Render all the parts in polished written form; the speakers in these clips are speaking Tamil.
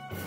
கர்த்தர்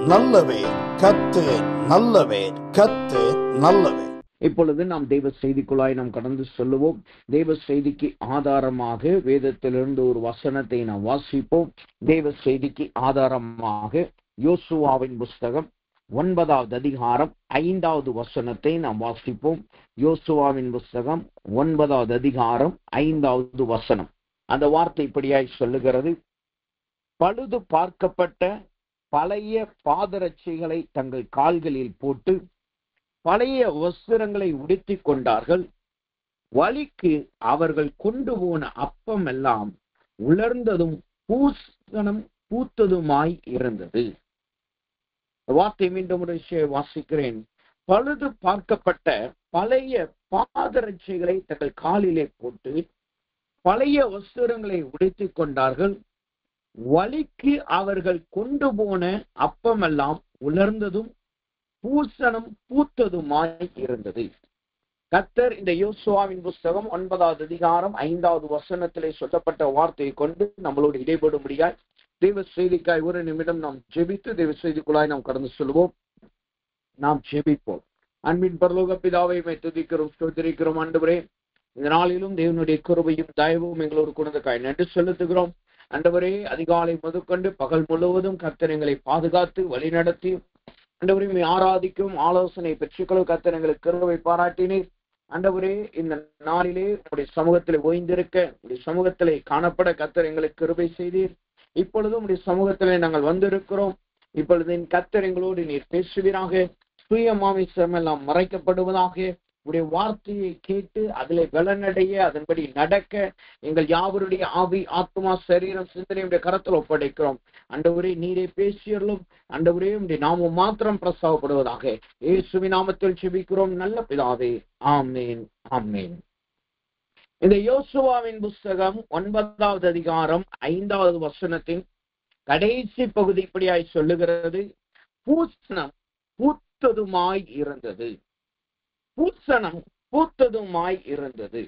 நல்லவர், கர்த்தர் நல்லவர், கர்த்தர் நல்லவர். இப்பொழுது நாம் தெய்வ செய்திக்குள்ளாய் நாம் கடந்து சொல்லுவோம். தெய்வ செய்திக்கு ஆதாரமாக வேதத்திலிருந்து ஒரு வசனத்தை நாம் வாசிப்போம். தெய்வ செய்திக்கு ஆதாரமாக யோசுவாவின் புஸ்தகம் 9வது அதிகாரம் 5வது வசனத்தை நாம் வாசிப்போம். யோசுவாவின் புஸ்தகம் 9வது அதிகாரம் 5வது வசனம். அந்த வார்த்தை இப்படியாய் சொல்லுகிறது: பழுது பார்க்கப்பட்ட பழைய பாதரட்சைகளை தங்கள் கால்களில் போட்டு பழைய வஸ்திரங்களை உடுத்திக் கொண்டார்கள். வழிக்கு அவர்கள் கொண்டு போன அப்பம் எல்லாம் உலர்ந்ததும் பூசணம் பூத்ததுமாய் இருந்தது. வார்த்தை மீண்டும் ஒரு வாசிக்கிறேன். பழுது பார்க்கப்பட்ட பழைய பாதரட்சைகளை தங்கள் காலிலே போட்டு பழைய வஸ்திரங்களை உடுத்திக் கொண்டார்கள். வழிக்கு அவர்கள் கொண்டு போன அப்பமெல்லாம் உலர்ந்ததும் பூசணம் பூத்ததுமாய் இருந்தது. கர்த்தர் இந்த யோசுவாவின் புஸ்தகம் 9வது அதிகாரம் 5வது வசனத்திலே சொல்லப்பட்ட வார்த்தையை கொண்டு நம்மளோடு இடைபடும்படியாய் தெய்வ செய்திக்காய் ஒரு நிமிடம் நாம் ஜெபித்து தெய்வ செய்திக்குள்ளாய் நாம் கடந்து சொல்லுவோம். நாம் ஜெபிப்போம். அன்பின் பரலோக பிதாவை துதிக்கிறோம், ஸ்தோத்திரிக்கிறோம். ஆண்டவரே, இந்த நாளிலும் தேவனுடைய கிருபையும் தயவும் எங்களோடு கொண்டதுக்காய் நன்றி செலுத்துகிறோம். ஆண்டவரே, அதிகாலை முதற்கொண்டு பகல் முழுவதும் கர்த்தர் எங்களை பாதுகாத்து வழி நடத்தி ஆண்டவரே ஆராதிக்கும் ஆலோசனை பெற்றுக்கொள்ள கர்த்தர் எங்களுக்கு கிருபை பாராட்டினீர். ஆண்டவரே, இந்த நாளிலே உங்களுடைய சமூகத்திலே ஓய்ந்திருக்க, உங்களுடைய சமூகத்திலே காணப்பட கர்த்தர் எங்களுக்கு கிருபை செய்தீர். இப்பொழுதும் உங்களுடைய சமூகத்திலே நாங்கள் வந்திருக்கிறோம். இப்பொழுது கர்த்தர் எங்களோடு நீர் பேசுவீராக. சுய மாமிசம் எல்லாம் மறைக்கப்படுவதாக. உடைய வார்த்தையை கேட்டு அதிலே பலனடைய, அதன்படி நடக்க எங்கள் யாவருடைய ஆவி, ஆத்மா, சரீரம், சிந்தனையுடைய கரத்தில் ஒப்படைக்கிறோம். ஆண்டவரே, நீரே பேசியர்களும் ஆண்டவரே உடைய நாமம் மாத்திரம் பிரசவப்படுவதாக. இயேசுவின் நாமத்தில் ஜெபிக்கிறோம் நல்ல பிதாவே, ஆமென், ஆமென். இந்த யோசுவாவின் புஸ்தகம் 9வது அதிகாரம் 5வது வசனத்தின் கடைசி பகுதி இப்படியாய் சொல்லுகிறது: பூசணம் பூத்ததுமாய் இருந்தது. பூசணம் பூத்ததுமாய் இருந்தது.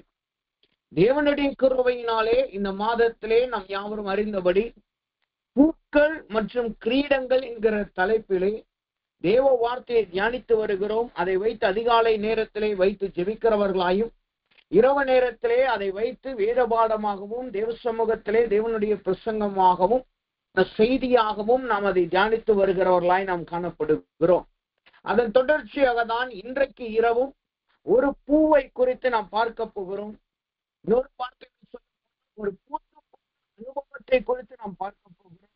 தேவனுடைய கிருபையினாலே இந்த மாதத்திலே நாம் யாவரும் அறிந்தபடி பூக்கள் மற்றும் கிரீடங்கள் என்கிற தலைப்பிலே தேவ வார்த்தையை தியானித்து வருகிறோம். அதை வைத்து அதிகாலை நேரத்திலே வைத்து ஜெபிக்கிறவர்களாயும், இரவு நேரத்திலே அதை வைத்து வேத பாடமாகவும் தேவ சமூகத்திலே தேவனுடைய பிரசங்கமாகவும் செய்தியாகவும் நாம் அதை தியானித்து வருகிறவர்களாய் நாம் காணப்படுகிறோம். அதன் தொடர்ச்சியாக தான் இன்றைக்கு இரவும் ஒரு பூவை குறித்து நாம் பார்க்க போகிறோம். இன்னொரு வார்த்தை ஒரு பூத்த அனுபவத்தை குறித்து நாம் பார்க்க போகிறோம்.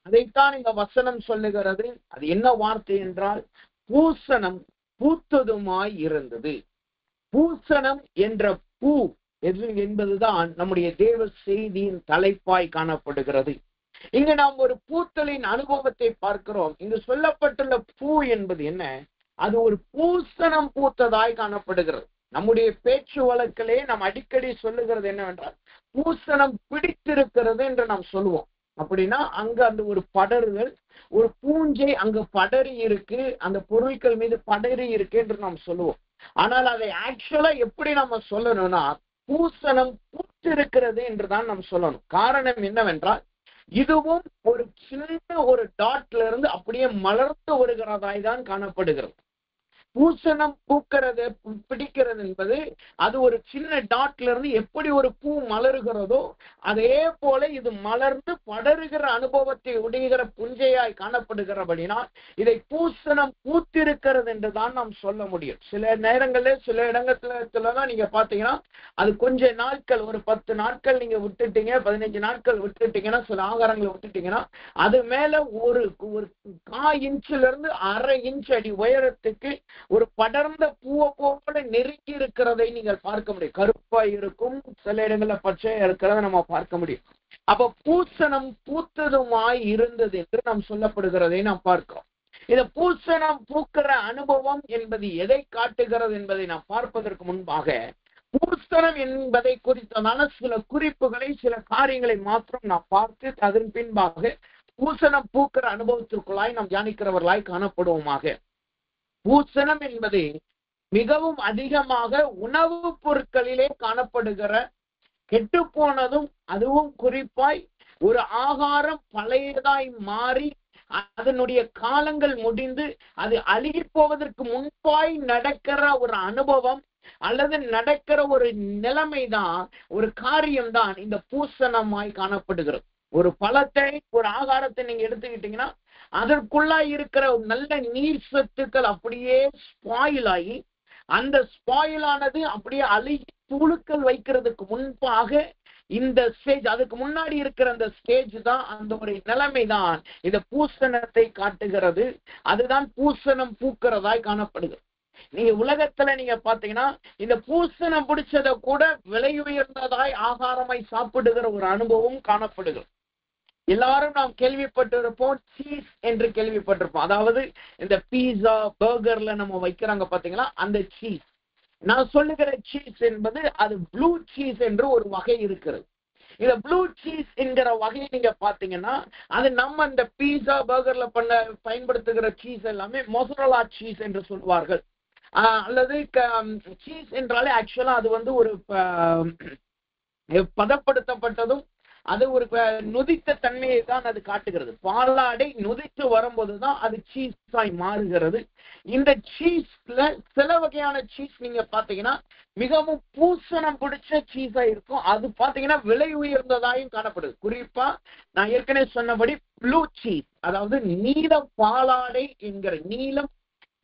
அதைத்தான் இந்த வசனம் சொல்லுகிறது. அது என்ன வார்த்தை என்றால், பூசணம் பூத்ததுமாய் இருந்தது. பூசணம் என்ற பூ என்பதுதான் நம்முடைய தேவ செய்தியின் தலைப்பாய் காணப்படுகிறது. இங்கு நாம் ஒரு பூத்தலின் அனுபவத்தை பார்க்கிறோம். இங்கு சொல்லப்பட்டுள்ள பூ என்பது என்ன? அது ஒரு பூசணம் பூத்ததாய் காணப்படுகிறது. நம்முடைய பேச்சு வழக்கிலே நாம் அடிக்கடி சொல்லுகிறது என்னவென்றால், பூசணம் பிடித்திருக்கிறது என்று நாம் சொல்லுவோம். அப்படின்னா அங்க அந்த ஒரு படறுதல், ஒரு பூஞ்சை அங்கு படறி இருக்கு, அந்த பொருட்கள் மீது படறி இருக்கு என்று நாம் சொல்லுவோம். ஆனால் அதை ஆக்சுவலா எப்படி நம்ம சொல்லணும்னா, பூசணம் பூத்திருக்கிறது என்றுதான் நாம் சொல்லணும். காரணம் என்னவென்றால், இதுவும் ஒரு சின்ன ஒரு டாட்ல இருந்து அப்படியே மலர்ந்து வருகிறதாய் தான் காணப்படுகிறது. பூசணம் பூக்கிறது, பிடிக்கிறது என்பது அது ஒரு சின்ன டாட்ல இருந்து எப்படி ஒரு பூ மலருகிறதோ அதே போல இது மலர்ந்து படருகிற அனுபவத்தை உடைகிற புஞ்சையாய் காணப்படுகிறபடினால் இதை பூசணம் பூத்திருக்கிறது என்றுதான் நாம் சொல்ல முடியும். சில நேரங்களில் சில இடங்கள்தான் நீங்க பாத்தீங்கன்னா அது கொஞ்ச நாட்கள், ஒரு 10 நாட்கள் நீங்க விட்டுட்டீங்க, 15 நாட்கள் விட்டுட்டீங்கன்னா, சில ஆகாரங்களை விட்டுட்டீங்கன்னா அது மேல ஒரு 1/4 இன்ச்சில இருந்து 1/2 இன்ச் அடி உயரத்துக்கு ஒரு படர்ந்த பூவை போல நெருங்கி இருக்கிறதை நீங்கள் பார்க்க முடியும். கருப்பா இருக்கும், சில இடங்கள்ல பச்சையா இருக்கிறத நம்ம பார்க்க முடியும். அப்ப பூசணம் பூத்ததுமாய் இருந்தது என்று நாம் சொல்லப்படுகிறதை நாம் பார்க்கிறோம். இந்த பூசணம் பூக்கிற அனுபவம் என்பது எதை காட்டுகிறது என்பதை நாம் பார்ப்பதற்கு முன்பாக, பூசணம் என்பதை குறித்ததான சில குறிப்புகளை, சில காரியங்களை மாத்திரம் நாம் பார்த்து அதன் பின்பாக பூசணம் பூக்கிற அனுபவத்திற்குள்ளாய் நாம் தியானிக்கிறவர்களாய் காணப்படுவோமாக. பூசணம் என்பது மிகவும் அதிகமாக உணவுப் பொருட்களிலே காணப்படுகிற கெட்டு போனதும், அதுவும் குறிப்பாய் ஒரு ஆகாரம் பழையதாய் மாறி அதனுடைய காலங்கள் முடிந்து அது அழுகி போவதற்கு முன்பாய் நடக்கிற ஒரு அனுபவம் அல்லது நடக்கிற ஒரு நிலைமைதான், ஒரு காரியம்தான் இந்த பூசணமாய் காணப்படுகிறது. ஒரு பழத்தை, ஒரு ஆகாரத்தை நீங்க எடுத்துக்கிட்டீங்கன்னா அதற்குள்ளா இருக்கிற நல்ல நீர் சத்துக்கள் அப்படியே ஸ்பாயில் ஆகி, அந்த ஸ்பாயில் ஆனது அப்படியே அழுகி புழுக்கள் வைக்கிறதுக்கு முன்பாக இந்த ஸ்டேஜ், அதுக்கு முன்னாடி இருக்கிற அந்த ஸ்டேஜ் தான், அந்த ஒரு நிலைமை தான் இந்த பூசணத்தை காட்டுகிறது. அதுதான் பூசணம் பூக்கிறதாய் காணப்படுகிறது. நீங்க உலகத்துல நீங்க பாத்தீங்கன்னா இந்த பூசணம் பிடிச்சத கூட விலை உயர்ந்ததாய் ஆகாரமாய் சாப்பிடுகிற ஒரு அனுபவம் காணப்படுகிறது. எல்லாரும் நாம் கேள்விப்பட்டிருப்போம், சீஸ் என்று கேள்விப்பட்டிருப்போம். அதாவது இந்த பீஸா, பர்கர்ல நம்ம வைக்கிறாங்க பாத்தீங்களா, அந்த சீஸ். நான் சொல்லுகிற சீஸ் என்பது அது ப்ளூ சீஸ் என்று ஒரு வகை இருக்கிறது. இந்த ப்ளூ சீஸ் என்கிற வகையை நீங்க பாத்தீங்கன்னா அது நம்ம இந்த பீஸா, பர்கர்ல பயன்படுத்துகிற சீஸ் எல்லாமே மொசரல்லா சீஸ் என்று சொல்வார்கள். அல்லது சீஸ் என்றாலே ஆக்சுவலா அது வந்து ஒரு பதப்படுத்தப்பட்டதும், அது ஒரு நொதித்த தன்மையை தான் அது காட்டுகிறது. பாலாடை நொதித்து வரும்போதுதான் அது சீஸாய் மாறுகிறது. இந்த சீஸ்ல சில வகையான சீஸ் நீங்க பாத்தீங்கன்னா மிகவும் பூசணம் பிடிச்ச சீஸா இருக்கும். அது பாத்தீங்கன்னா விலை உயர்ந்ததாயும் காணப்படுது. குறிப்பா நான் ஏற்கனவே சொன்னபடி ப்ளூ சீஸ், அதாவது நீல பாலாடை என்கிற, நீலம்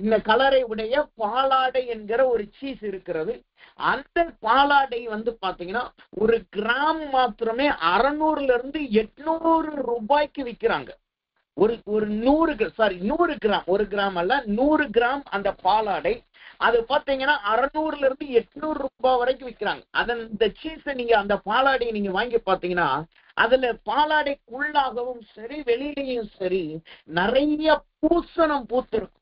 இந்த கலரை உடைய பாலாடை என்கிற ஒரு சீஸ் இருக்கிறது. அந்த பாலாடை வந்து பாத்தீங்கன்னா ஒரு கிராம் மாத்திரமே 600 to 800 ரூபாய்க்கு விற்கிறாங்க. ஒரு 100 கிராம், ஒரு கிராம் அல்ல, 100 கிராம் அந்த பாலாடை அது பாத்தீங்கன்னா 600 to 800 ரூபாய் வரைக்கும் விற்கிறாங்க. அந்த சீஸை நீங்க, அந்த பாலாடையை நீங்க வாங்கி பாத்தீங்கன்னா அதுல பாலாடைக்குள்ளாகவும் சரி வெளியிலையும் சரி நிறைய பூசணம் பூத்திருக்கும்.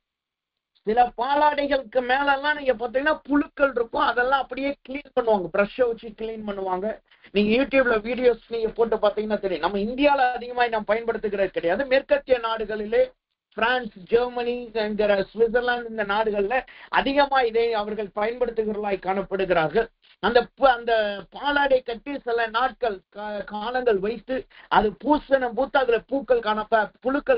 சில பாலாடைகளுக்கு மேலெல்லாம் நீங்க பாத்தீங்கன்னா புழுக்கள் இருக்கும். அதெல்லாம் அப்படியே கிளீன் பண்ணுவாங்க, பிரஷ்ஷை வச்சு கிளீன் பண்ணுவாங்க. நீங்க யூடியூப்ல வீடியோஸ் நீங்க போட்டு பாத்தீங்கன்னா தெரியும். நம்ம இந்தியாவில அதிகமா நம்ம பயன்படுத்துகிறது கிடையாது. மேற்கத்திய நாடுகளிலே, பிரான்ஸ், ஜெர்மனி என்கிற சுவிட்சர்லாந்து, இந்த நாடுகள்ல அதிகமா இதை அவர்கள் பயன்படுத்துகிறவர்களாய் காணப்படுகிறார்கள். அந்த பாலாடை கட்டி சில நாட்கள் காலங்கள் வைத்து அது பூசணம் பூத்து அதுல புழுக்கள்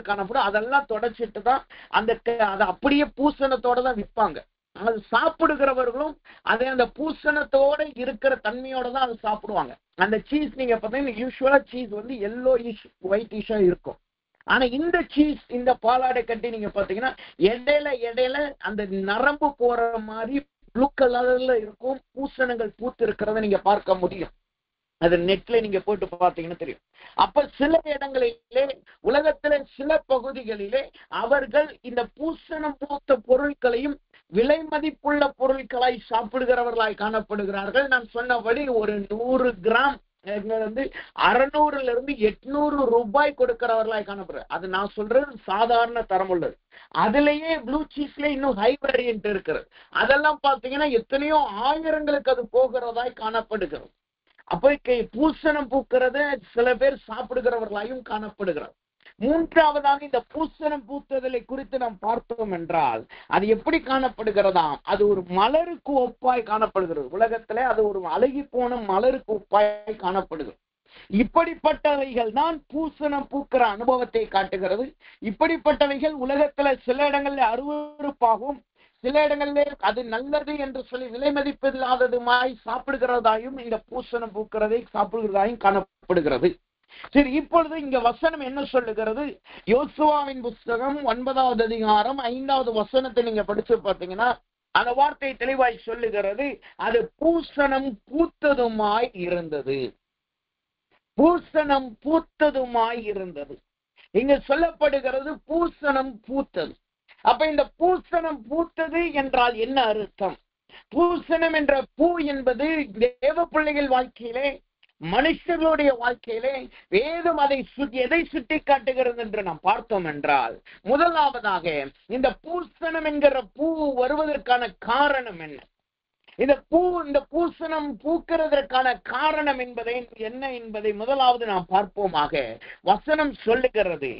காணப்படும். அதெல்லாம் தொடச்சிட்டு தான் அதை அப்படியே பூசணத்தோட தான் விற்பாங்க. அது சாப்பிடுகிறவர்களும் அதே அந்த பூசணத்தோட இருக்கிற தன்மையோட தான் அதை சாப்பிடுவாங்க. அந்த சீஸ் நீங்க பாத்தீங்கன்னா யூஸ்வலா சீஸ் வந்து எல்லோயிஷ் ஒயிட்டிஷா இருக்கும். ஆனா இந்த சீஸ், இந்த பாலாடை கட்டி நீங்க பாத்தீங்கன்னா இடையில அந்த நரம்பு போற மாதிரி ப்ளூ கலர்ல இருக்கும், பூசணங்கள் பூத்து இருக்கிறத நீங்க பார்க்க முடியும். அது நெட்ல நீங்க போட்டு பார்த்தீங்கன்னா தெரியும். அப்ப சில இடங்களிலே, உலகத்திலே சில பகுதிகளிலே அவர்கள் இந்த பூசணம் பூத்த பொருட்களையும் விலை மதிப்புள்ள பொருட்களாய் சாப்பிடுகிறவர்களாய் காணப்படுகிறார்கள். நான் சொன்னபடி ஒரு 100 கிராம் வந்து 600 to 800 ரூபாய் கொடுக்கிறவர்களாய் காணப்படுறது. அது நான் சொல்றது சாதாரண தரம் உள்ளது. அதுலயே ப்ளூ சீஸ்ல இன்னும் ஹை வேரியன்ட் இருக்கிறது. அதெல்லாம் பாத்தீங்கன்னா எத்தனையோ ஆயிரங்களுக்கு அது போகிறதாய் காணப்படுகிறது. அப்ப பூசணம் பூக்கிறத சில பேர் சாப்பிடுகிறவர்களாயும் காணப்படுகிறார். மூன்றாவதாக இந்த பூசணம் பூத்ததலை குறித்து நாம் பார்த்தோம் என்றால் அது எப்படி காணப்படுகிறதாம்? அது ஒரு மலருக்கு ஒப்பாய் காணப்படுகிறது. உலகத்துல அது ஒரு அழுகி போன மலருக்கு ஒப்பாய் காணப்படுகிறது. இப்படிப்பட்டவைகள் தான் பூசணம் பூக்கிற அனுபவத்தை காட்டுகிறது. இப்படிப்பட்டவைகள் உலகத்துல சில இடங்கள்ல அருவருப்பாகவும், சில இடங்களிலே அது நல்லது என்று சொல்லி விலை மதிப்பில்லாததுமாய் சாப்பிடுகிறதாயும் இந்த பூசணம் பூக்கிறதை சாப்பிடுகிறதாயும் காணப்படுகிறது. சரி, இப்பொழுது இங்க வசனம் என்ன சொல்லுகிறது? யோசுவாவின் புஸ்தகம் 9வது அதிகாரம் 5வது வசனத்தை நீங்க படிச்சு பார்த்தீங்கன்னா அந்த வார்த்தை தெளிவாய் சொல்லுகிறது, அது பூசணம் பூத்ததுமாய் இருந்தது. பூசணம் பூத்ததுமாய் இருந்தது. இங்க சொல்லப்படுகிறது பூசணம் பூத்தது. அப்ப இந்த பூசணம் பூத்தது என்றால் என்ன அர்த்தம்? பூசணம் என்ற பூ என்பது தேவ பிள்ளைகள் வாழ்க்கையிலே, மனுஷர்களுடைய வாழ்க்கையிலே வேதம் எதை சுட்டி காட்டுகிறது என்று நாம் பார்த்தோம் என்றால், முதலாவதாக இந்த பூசணம் என்கிற பூ வருவதற்கான காரணம் என்ன? இந்த பூசணம் பூக்கிறதற்கான காரணம் என்ன என்பதை முதலாவது நாம் பார்ப்போமாக. வசனம் சொல்லுகிறது,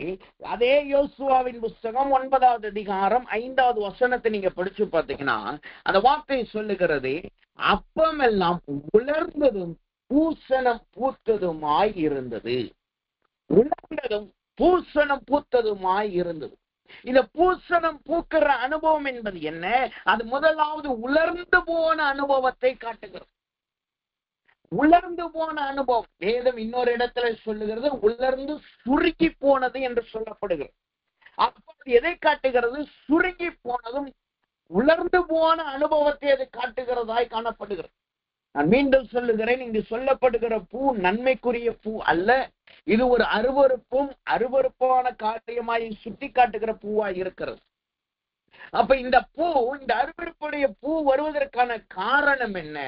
அதே யோசுவாவின் புஸ்தகம் 9வது அதிகாரம் 5வது வசனத்தை நீங்க படிச்சு பார்த்தீங்கன்னா அந்த வார்த்தை சொல்லுகிறது, அப்பமெல்லாம் உலர்ந்ததும் பூசணம் பூத்ததுமாய் இருந்தது. உலர்ந்ததும் பூசணம் பூத்ததுமாய் இருந்தது. இந்த பூசணம் பூக்கிற அனுபவம் என்பது என்ன? அது முதலாவது உலர்ந்து போன அனுபவத்தை காட்டுகிறது. உலர்ந்து போன அனுபவம். வேதம் இன்னொரு இடத்துல சொல்லுகிறது, உலர்ந்து சுருங்கி போனது என்று சொல்லப்படுகிறது. அப்போது எதை காட்டுகிறது? சுருங்கி போனதும் உலர்ந்து போன அனுபவத்தை அது காட்டுகிறதாய் காணப்படுகிறது. நான் மீண்டும் சொல்லுகிறேன், இங்கு சொல்லப்படுகிற பூ நன்மைக்குரிய பூ அல்ல. இது ஒரு அருவருப்பான காரியமாய் சுட்டி காட்டுகிற பூவாய் இருக்கிறது. அப்ப இந்த அருவருப்புடைய பூ வருவதற்கான காரணம் என்ன?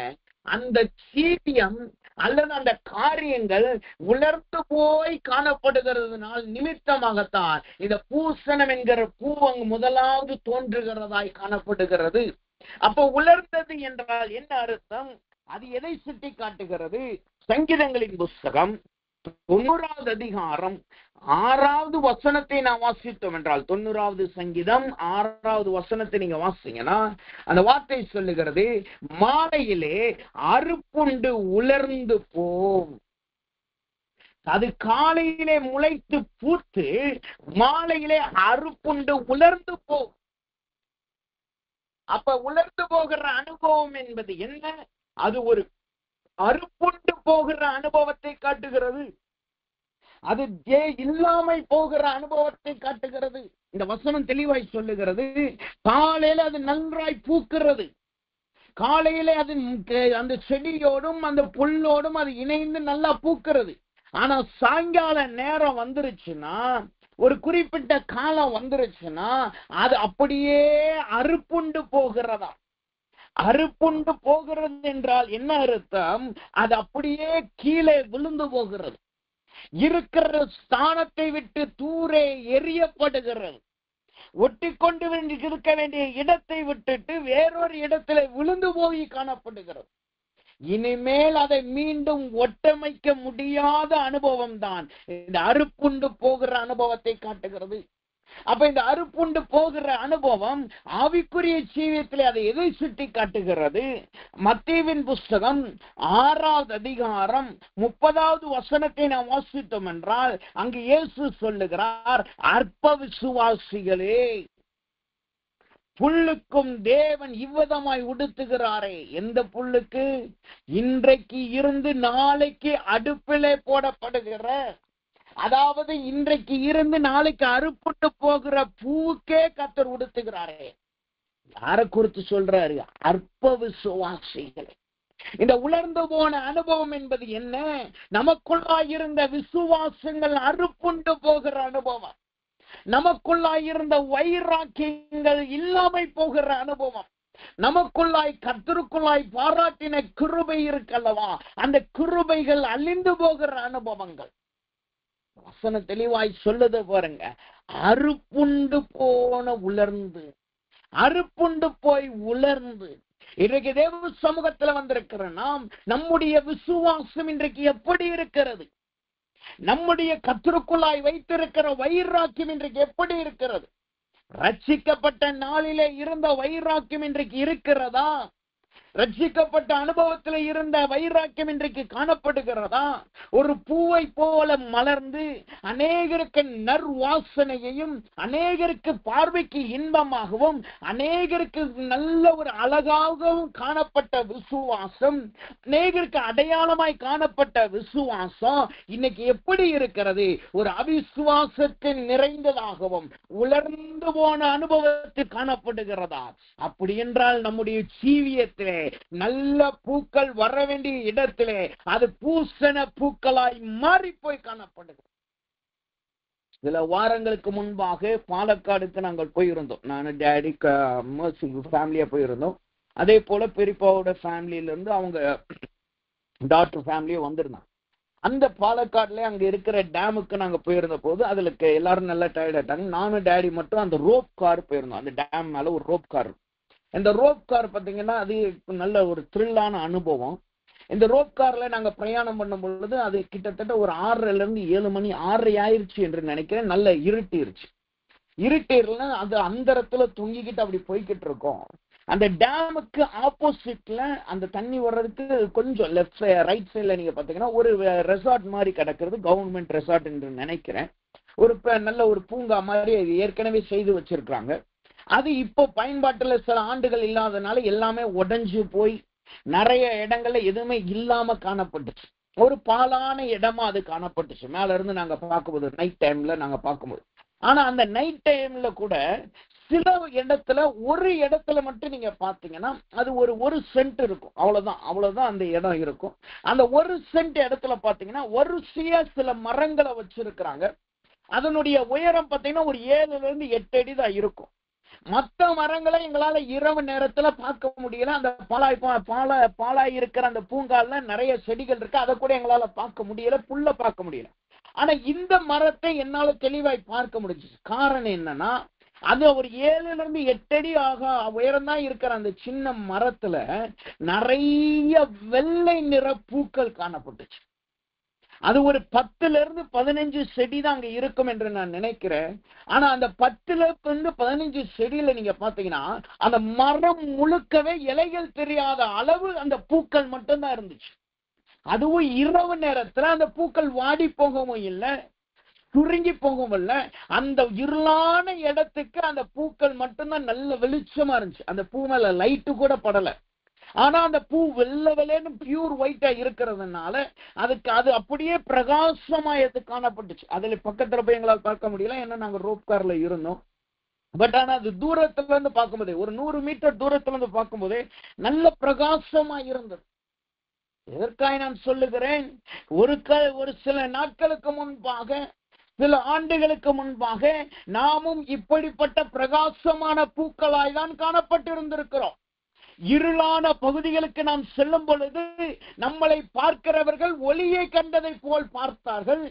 அந்த சீரியம் அல்லது அந்த காரியங்கள் உலர்ந்து போய் காணப்படுகிறதுனால் நிமித்தமாகத்தான் இந்த பூசணம் என்கிற பூ அங்கு முதலாவது தோன்றுகிறதாய் காணப்படுகிறது. அப்ப உலர்ந்தது என்றால் என்ன அர்த்தம்? அது எதை சுட்டி காட்டுகிறது? சங்கீதங்களின் புஸ்தகம் 90வது அதிகாரம் 6வது வசனத்தை நான் வாசித்தோம் என்றால், 90வது சங்கீதம் 6வது வசனத்தை நீங்க வாசிங்கன்னா அந்த வார்த்தை சொல்லுகிறது, மாலையிலே அறுப்புண்டு உலர்ந்து போம். அது காலையிலே முளைத்து பூத்து மாலையிலே அறுப்புண்டு உலர்ந்து போம். அப்ப உலர்ந்து போகிற அனுபவம் என்பது என்ன? அது ஒரு அறுப்புண்டு போகிற அனுபவத்தை காட்டுகிறது. அது இல்லாமல் போகிற அனுபவத்தை காட்டுகிறது. இந்த வசனம் தெளிவாய் சொல்லுகிறது, காலையில அது நன்றாய் பூக்கிறது. காலையில அது அந்த செடியோடும் அந்த புல்லோடும் அது இணைந்து நல்லா பூக்கிறது. ஆனா சாயங்கால நேரம் வந்துருச்சுன்னா, ஒரு குறிப்பிட்ட காலம் வந்துருச்சுன்னா அது அப்படியே அறுப்புண்டு போகிறதா. அறுப்புண்டு போகிறது என்றால் என்ன அர்த்தம்? அது அப்படியே கீழே விழுந்து போகிறது. இருக்கிற ஸ்தானத்தை விட்டு தூரே எரியப்படுகிறது. ஒட்டி கொண்டு இருக்க வேண்டிய இடத்தை விட்டுட்டு வேறொரு இடத்துல விழுந்து போய் காணப்படுகிறது. இனிமேல் அதை மீண்டும் ஒட்டமைக்க முடியாத அனுபவம் தான் இந்த அறுப்புண்டு போகிற அனுபவத்தை காட்டுகிறது. அப்ப இந்த அறுப்புண்டு போகிற அனுபவம் ஆவிக்குரிய ஜீவியத்தில் அதை எதை சுட்டி காட்டுகிறது? மத்தேயுவின் புஸ்தகம் 6வது அதிகாரம் 30வது வசனத்தை நாம் வாசித்தோம் என்றால் அங்கு இயேசு சொல்லுகிறார், அற்ப விசுவாசிகளே, புல்லுக்கும் தேவன் இவ்விதமாய் உடுத்துகிறாரே. எந்த புல்லுக்கு? இன்றைக்கு இருந்து நாளைக்கு அடுப்பிலே போடப்படுகிற, அதாவது இன்றைக்கு இருந்து நாளைக்கு அறுப்புட்டு போகிற பூவுக்கே கர்த்தர் உடுத்துகிறாரே. யாரை குறித்து சொல்றாரு? அற்ப விசுவாசிகளை. இந்த உலர்ந்து போன அனுபவம் என்பது என்ன? நமக்குள்ளாயிருந்த விசுவாசங்கள் அறுப்புண்டு போகிற அனுபவம். நமக்குள்ளாயிருந்த வைராக்கியங்கள் இல்லாமல் போகிற அனுபவம். நமக்குள்ளாய் கர்த்தருக்குள்ளாய் பாராட்டின கிருபை இருக்கல்லவா, அந்த கிருபைகள் அழிந்து போகிற அனுபவங்கள். வசனம் தெளிவாய் சொல்லுது பாருங்க, அறுப்புண்டு போன உலர்ந்து, அறுப்புண்டு போய் உலர்ந்து. இன்றைக்கு தேவ சமூகத்துல வந்திருக்கிற நாம், நம்முடைய விசுவாசம் இன்றைக்கு எப்படி இருக்கிறது? நம்முடைய கர்த்தருக்குள்ளாய் வைத்திருக்கிற வைராக்கியம் இன்றைக்கு எப்படி இருக்கிறது? ரட்சிக்கப்பட்ட நாளிலே இருந்த வைராக்கியம் இன்றைக்கு இருக்கிறதா? ரட்சிக்கப்பட்ட அனுபவத்தில் இருந்த வைராக்கியம் இன்றைக்கு காணப்படுகிறதா? ஒரு பூவை போல மலர்ந்து அநேகருக்கு நற்வாசனையையும் அநேகருக்கு பார்வைக்கு இன்பமாகவும் அநேகருக்கு நல்ல ஒரு அழகாகவும் காணப்பட்ட விசுவாசம், அநேகருக்கு அடையாளமாய் காணப்பட்ட விசுவாசம் இன்னைக்கு எப்படி இருக்கிறது? ஒரு அவிசுவாசத்தின் நிறைந்ததாகவும் உலர்ந்து போன அனுபவத்தில் காணப்படுகிறதா? அப்படி என்றால் நம்முடைய ஜீவியத்திலே நல்ல பூக்கள் வர வேண்டிய இடத்திலே அது பூசண பூக்களாய் மாறி போய் காணப்படுகிறது. சில வாரங்களுக்கு முன்பாக பாலக்காடுக்கு நாங்கள் போயிருந்தோம். நான் டேடி ஃபேமிலியா போயிருந்தோம். அதே போல பெரியப்பாவோட ஃபேமிலியில இருந்து அவங்க டாக்டர் ஃபேமிலியும் வந்திருந்தாங்க. அந்த பாலக்காடுல அங்க இருக்கிற டேமுக்கு நாங்க போயிருந்த போது அதுல எல்லாரும் நல்லா டயர்ட் ஆயிட்டாங்க. நானும் டேடி மட்டும் அந்த ரோப் கார் போயிருந்தோம். அந்த டேம் மேல ஒரு ரோப் கார். இந்த ரோப் கார் பாத்தீங்கன்னா அது நல்ல ஒரு த்ரில்லான அனுபவம். இந்த ரோப் கார்ல நாங்க பிரயாணம் பண்ணும் பொழுது அது கிட்டத்தட்ட ஒரு 6:30 இருந்து 7 மணி 6:30 ஆயிருச்சு என்று நினைக்கிறேன். நல்ல இருட்டிருச்சு. இருட்டேர்ல அது அந்த இடத்துல தொங்கிக்கிட்டு அப்படி போய்கிட்டு இருக்கோம். அந்த டேமுக்கு ஆப்போசிட்ல அந்த தண்ணி வர்றதுக்கு கொஞ்சம் லெஃப்ட் ரைட் சைட்ல நீங்க பாத்தீங்கன்னா ஒரு ரெசார்ட் மாதிரி கிடக்கிறது, கவர்மெண்ட் ரெசார்ட் என்று நினைக்கிறேன். ஒரு நல்ல ஒரு பூங்கா மாதிரி ஏற்கனவே செய்து வச்சிருக்காங்க. அது இப்போ பயன்பாட்டுல சில ஆண்டுகள் இல்லாதனால எல்லாமே உடைஞ்சு போய் நிறைய இடங்கள்ல எதுவுமே இல்லாம காணப்பட்டுச்சு. ஒரு பாலான இடமா அது காணப்பட்டுச்சு. மேல இருந்து நாங்க பார்க்கும்போது நைட் டைம்ல நாங்க பார்க்கும்போது, ஆனா அந்த நைட் டைம்ல கூட சில இடத்துல ஒரு இடத்துல மட்டும் நீங்க பாத்தீங்கன்னா அது ஒரு சென்ட் இருக்கும். அவ்வளவுதான் அந்த இடம் இருக்கும். அந்த ஒரு சென்ட் இடத்துல பாத்தீங்கன்னா வரிசையா சில மரங்களை வச்சிருக்கிறாங்க. அதனுடைய உயரம் பாத்தீங்கன்னா ஒரு 7 இருந்து 8 அடி தான் இருக்கும். மற்ற மரங்களை எங்களால இரவு நேரத்துல பார்க்க முடியல. அந்த பாலாய் இருக்கிற அந்த பூங்கால நிறைய செடிகள் இருக்கு, அதை கூட எங்களால பார்க்க முடியல, புல்ல பார்க்க முடியல. ஆனா இந்த மரத்தை என்னால தெளிவாய் பார்க்க முடிஞ்சிச்சு. காரணம் என்னன்னா அது ஒரு 7 இருந்து 8 அடி உயரம் தான் இருக்கிற அந்த சின்ன மரத்துல நிறைய வெள்ளை நிற பூக்கள் காணப்பட்டுச்சு. அது ஒரு 10 இருந்து 15 செடி தான் அங்க இருக்கும் என்று நான் நினைக்கிறேன். ஆனா அந்த 10 இருந்து 15 செடியில நீங்க பாத்தீங்கன்னா அந்த மரம் முழுக்கவே இலைகள் தெரியாத அளவு அந்த பூக்கள் மட்டும்தான் இருந்துச்சு. அதுவும் இரவு நேரத்துல அந்த பூக்கள் வாடி போகவும் இல்லை, சுருங்கி போகவும் இல்லை. அந்த இருளான இடத்துக்கு அந்த பூக்கள் மட்டும்தான் நல்ல வெளிச்சமா இருந்துச்சு. அந்த பூ மேல லைட்டு கூட படல. ஆனா அந்த பூ வெள்ளை வெள்ளைன்னு பியூர் ஒயிட்டா இருக்கிறதுனால அதுக்கு அது அப்படியே பிரகாசமா எது காணப்பட்டுச்சு. அதுல பக்கத்துல போய் எங்களால் பார்க்க முடியல, ஏன்னா நாங்க ரோப் கார்ல இருந்தோம். பட் ஆனா அது தூரத்துல இருந்து பார்க்கும்போதே, ஒரு 100 மீட்டர் தூரத்துல இருந்து பார்க்கும்போதே நல்ல பிரகாசமா இருந்தது. எதற்காக நான் சொல்லுகிறேன், ஒரு சில நாட்களுக்கு முன்பாக, சில ஆண்டுகளுக்கு முன்பாக நாமும் இப்படிப்பட்ட பிரகாசமான பூக்களாய் தான் காணப்பட்டிருந்திருக்கிறோம். இருளான பகுதிகளுக்கு நாம் செல்லும் பொழுது நம்மளை பார்க்கிறவர்கள் ஒளியை கண்டதை போல் பார்த்தார்கள்.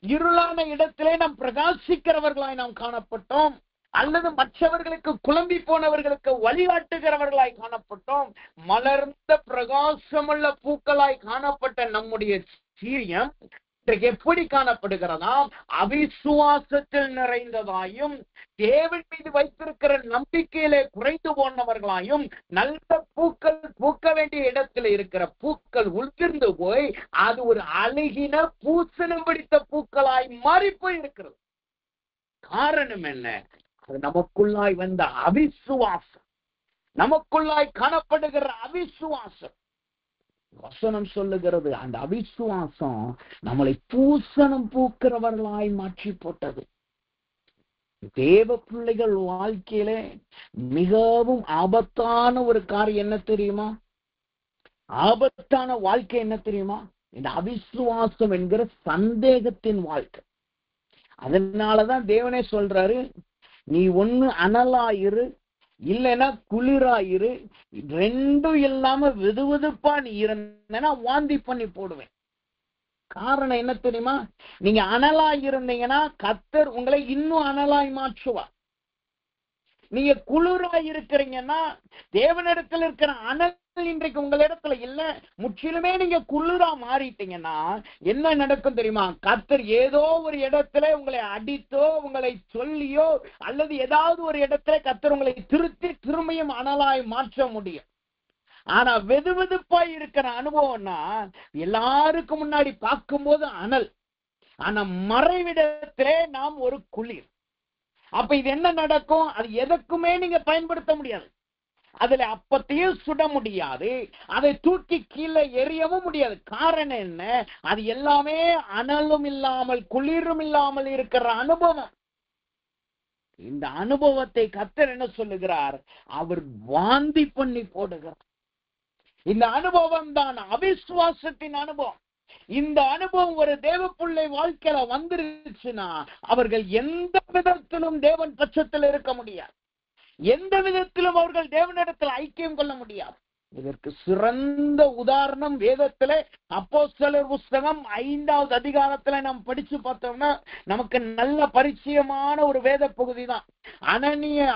இருளான இடத்திலே நாம் பிரகாசிக்கிறவர்களாய் நாம் காணப்பட்டோம். அல்லது மற்றவர்களுக்கு குழம்பி போனவர்களுக்கு வழிகாட்டுகிறவர்களாய் காணப்பட்டோம். மலர்ந்த பிரகாசமுள்ள பூக்களாய் காணப்பட்ட நம்முடைய சீரியம் எப்படி காணப்படுகிறதா? அவிசுவாசத்தில் நிறைந்ததாயும் தேவன் மீது வைத்திருக்கிற நம்பிக்கையிலே குறைந்து போனவர்களாயும், நல்ல பூக்கள் பூக்க வேண்டிய இடத்துல இருக்கிற பூக்கள் உதிர்ந்து போய் அது ஒரு அழுகின பூசணம் பிடித்த பூக்களாய் மாறி போய் இருக்கிறது. காரணம் என்ன? அது நமக்குள்ளாய் வந்த அவிசுவாசம், நமக்குள்ளாய் காணப்படுகிற அவிசுவாசம். வசனம் சொல்லுகிறது அந்த அவிசுவாசம் நம்மளை பூசணம் பூக்கிறவர்களாய் மாற்றி போட்டது. தேவ பிள்ளைகள் வாழ்க்கையில மிகவும் ஆபத்தான ஒரு காரியம் என்ன தெரியுமா? ஆபத்தான வாழ்க்கை என்ன தெரியுமா? இந்த அவிசுவாசம் என்கிற சந்தேகத்தின் வாழ்க்கை. அதனாலதான் தேவனே சொல்றாரு, நீ ஒண்ணு அனலாயிரு இல்லைன்னா குளிராயிரு, ரெண்டும் இல்லாம வெதுவெதுப்பா நீ இருந்தேன்னா வாந்தி பண்ணி போடுவேன். காரணம் என்ன தெரியுமா? நீங்க அனலாய் இருந்தீங்கன்னா கர்த்தர் உங்களை இன்னும் அனலாய் மாற்றுவார். நீங்க குளிராய் இருக்கிறீங்கன்னா தேவனிடத்தில் இருக்கிற அனல் இன்றைக்கு உங்களிடத்துல இல்ல, முற்றிலுமே நீங்க குளிரா மாறிட்டீங்கன்னா என்ன நடக்கும் தெரியுமா? கர்த்தர் ஏதோ ஒரு இடத்துல உங்களை அடித்தோ உங்களை சொல்லியோ அல்லது ஏதாவது ஒரு இடத்துல கர்த்தர் உங்களை திருத்தி திரும்பியும் அனலாய் மாற்ற முடியும். ஆனா வெதுவெதுப்பாய் இருக்கிற அனுபவம்னா எல்லாருக்கும் முன்னாடி பார்க்கும்போது அனல், ஆனா மறைவிடத்திலே நாம் ஒரு குளிர். அப்ப இது என்ன நடக்கும்? அது எதற்குமே நீங்க பயன்படுத்த முடியாது. அதுல அப்பத்தையும் சுட முடியாது, அதை தூக்கி கீழே எரியவும் முடியாது. காரணம் என்ன? அது எல்லாமே அனலும் இல்லாமல் குளிரும் இல்லாமல் இருக்கிற அனுபவம். இந்த அனுபவத்தை கர்த்தர் என்ன சொல்லுகிறார்? அவர் வாந்தி பண்ணி போடுகிறார். இந்த அனுபவம் தான் அவிசுவாசத்தின் அனுபவம். இந்த அனுபவம் ஒரு தேவ பிள்ளை வாழ்க்கையில வந்துருச்சுன்னா அவர்கள் எந்த விதத்திலும் தேவன் பட்சத்தில் இருக்க முடியாது, எந்த விதத்திலும் அவர்கள் தேவனிடத்தில் ஐக்கியம் கொள்ள முடியாது. இதற்கு சிறந்த உதாரணம் வேதத்திலே அப்போஸ்தலர் புஸ்தகம் 5வது அதிகாரத்துல நாம் படிச்சு பார்த்தோம்னா நமக்கு நல்ல பரிச்சயமான ஒரு வேத பகுதி தான்.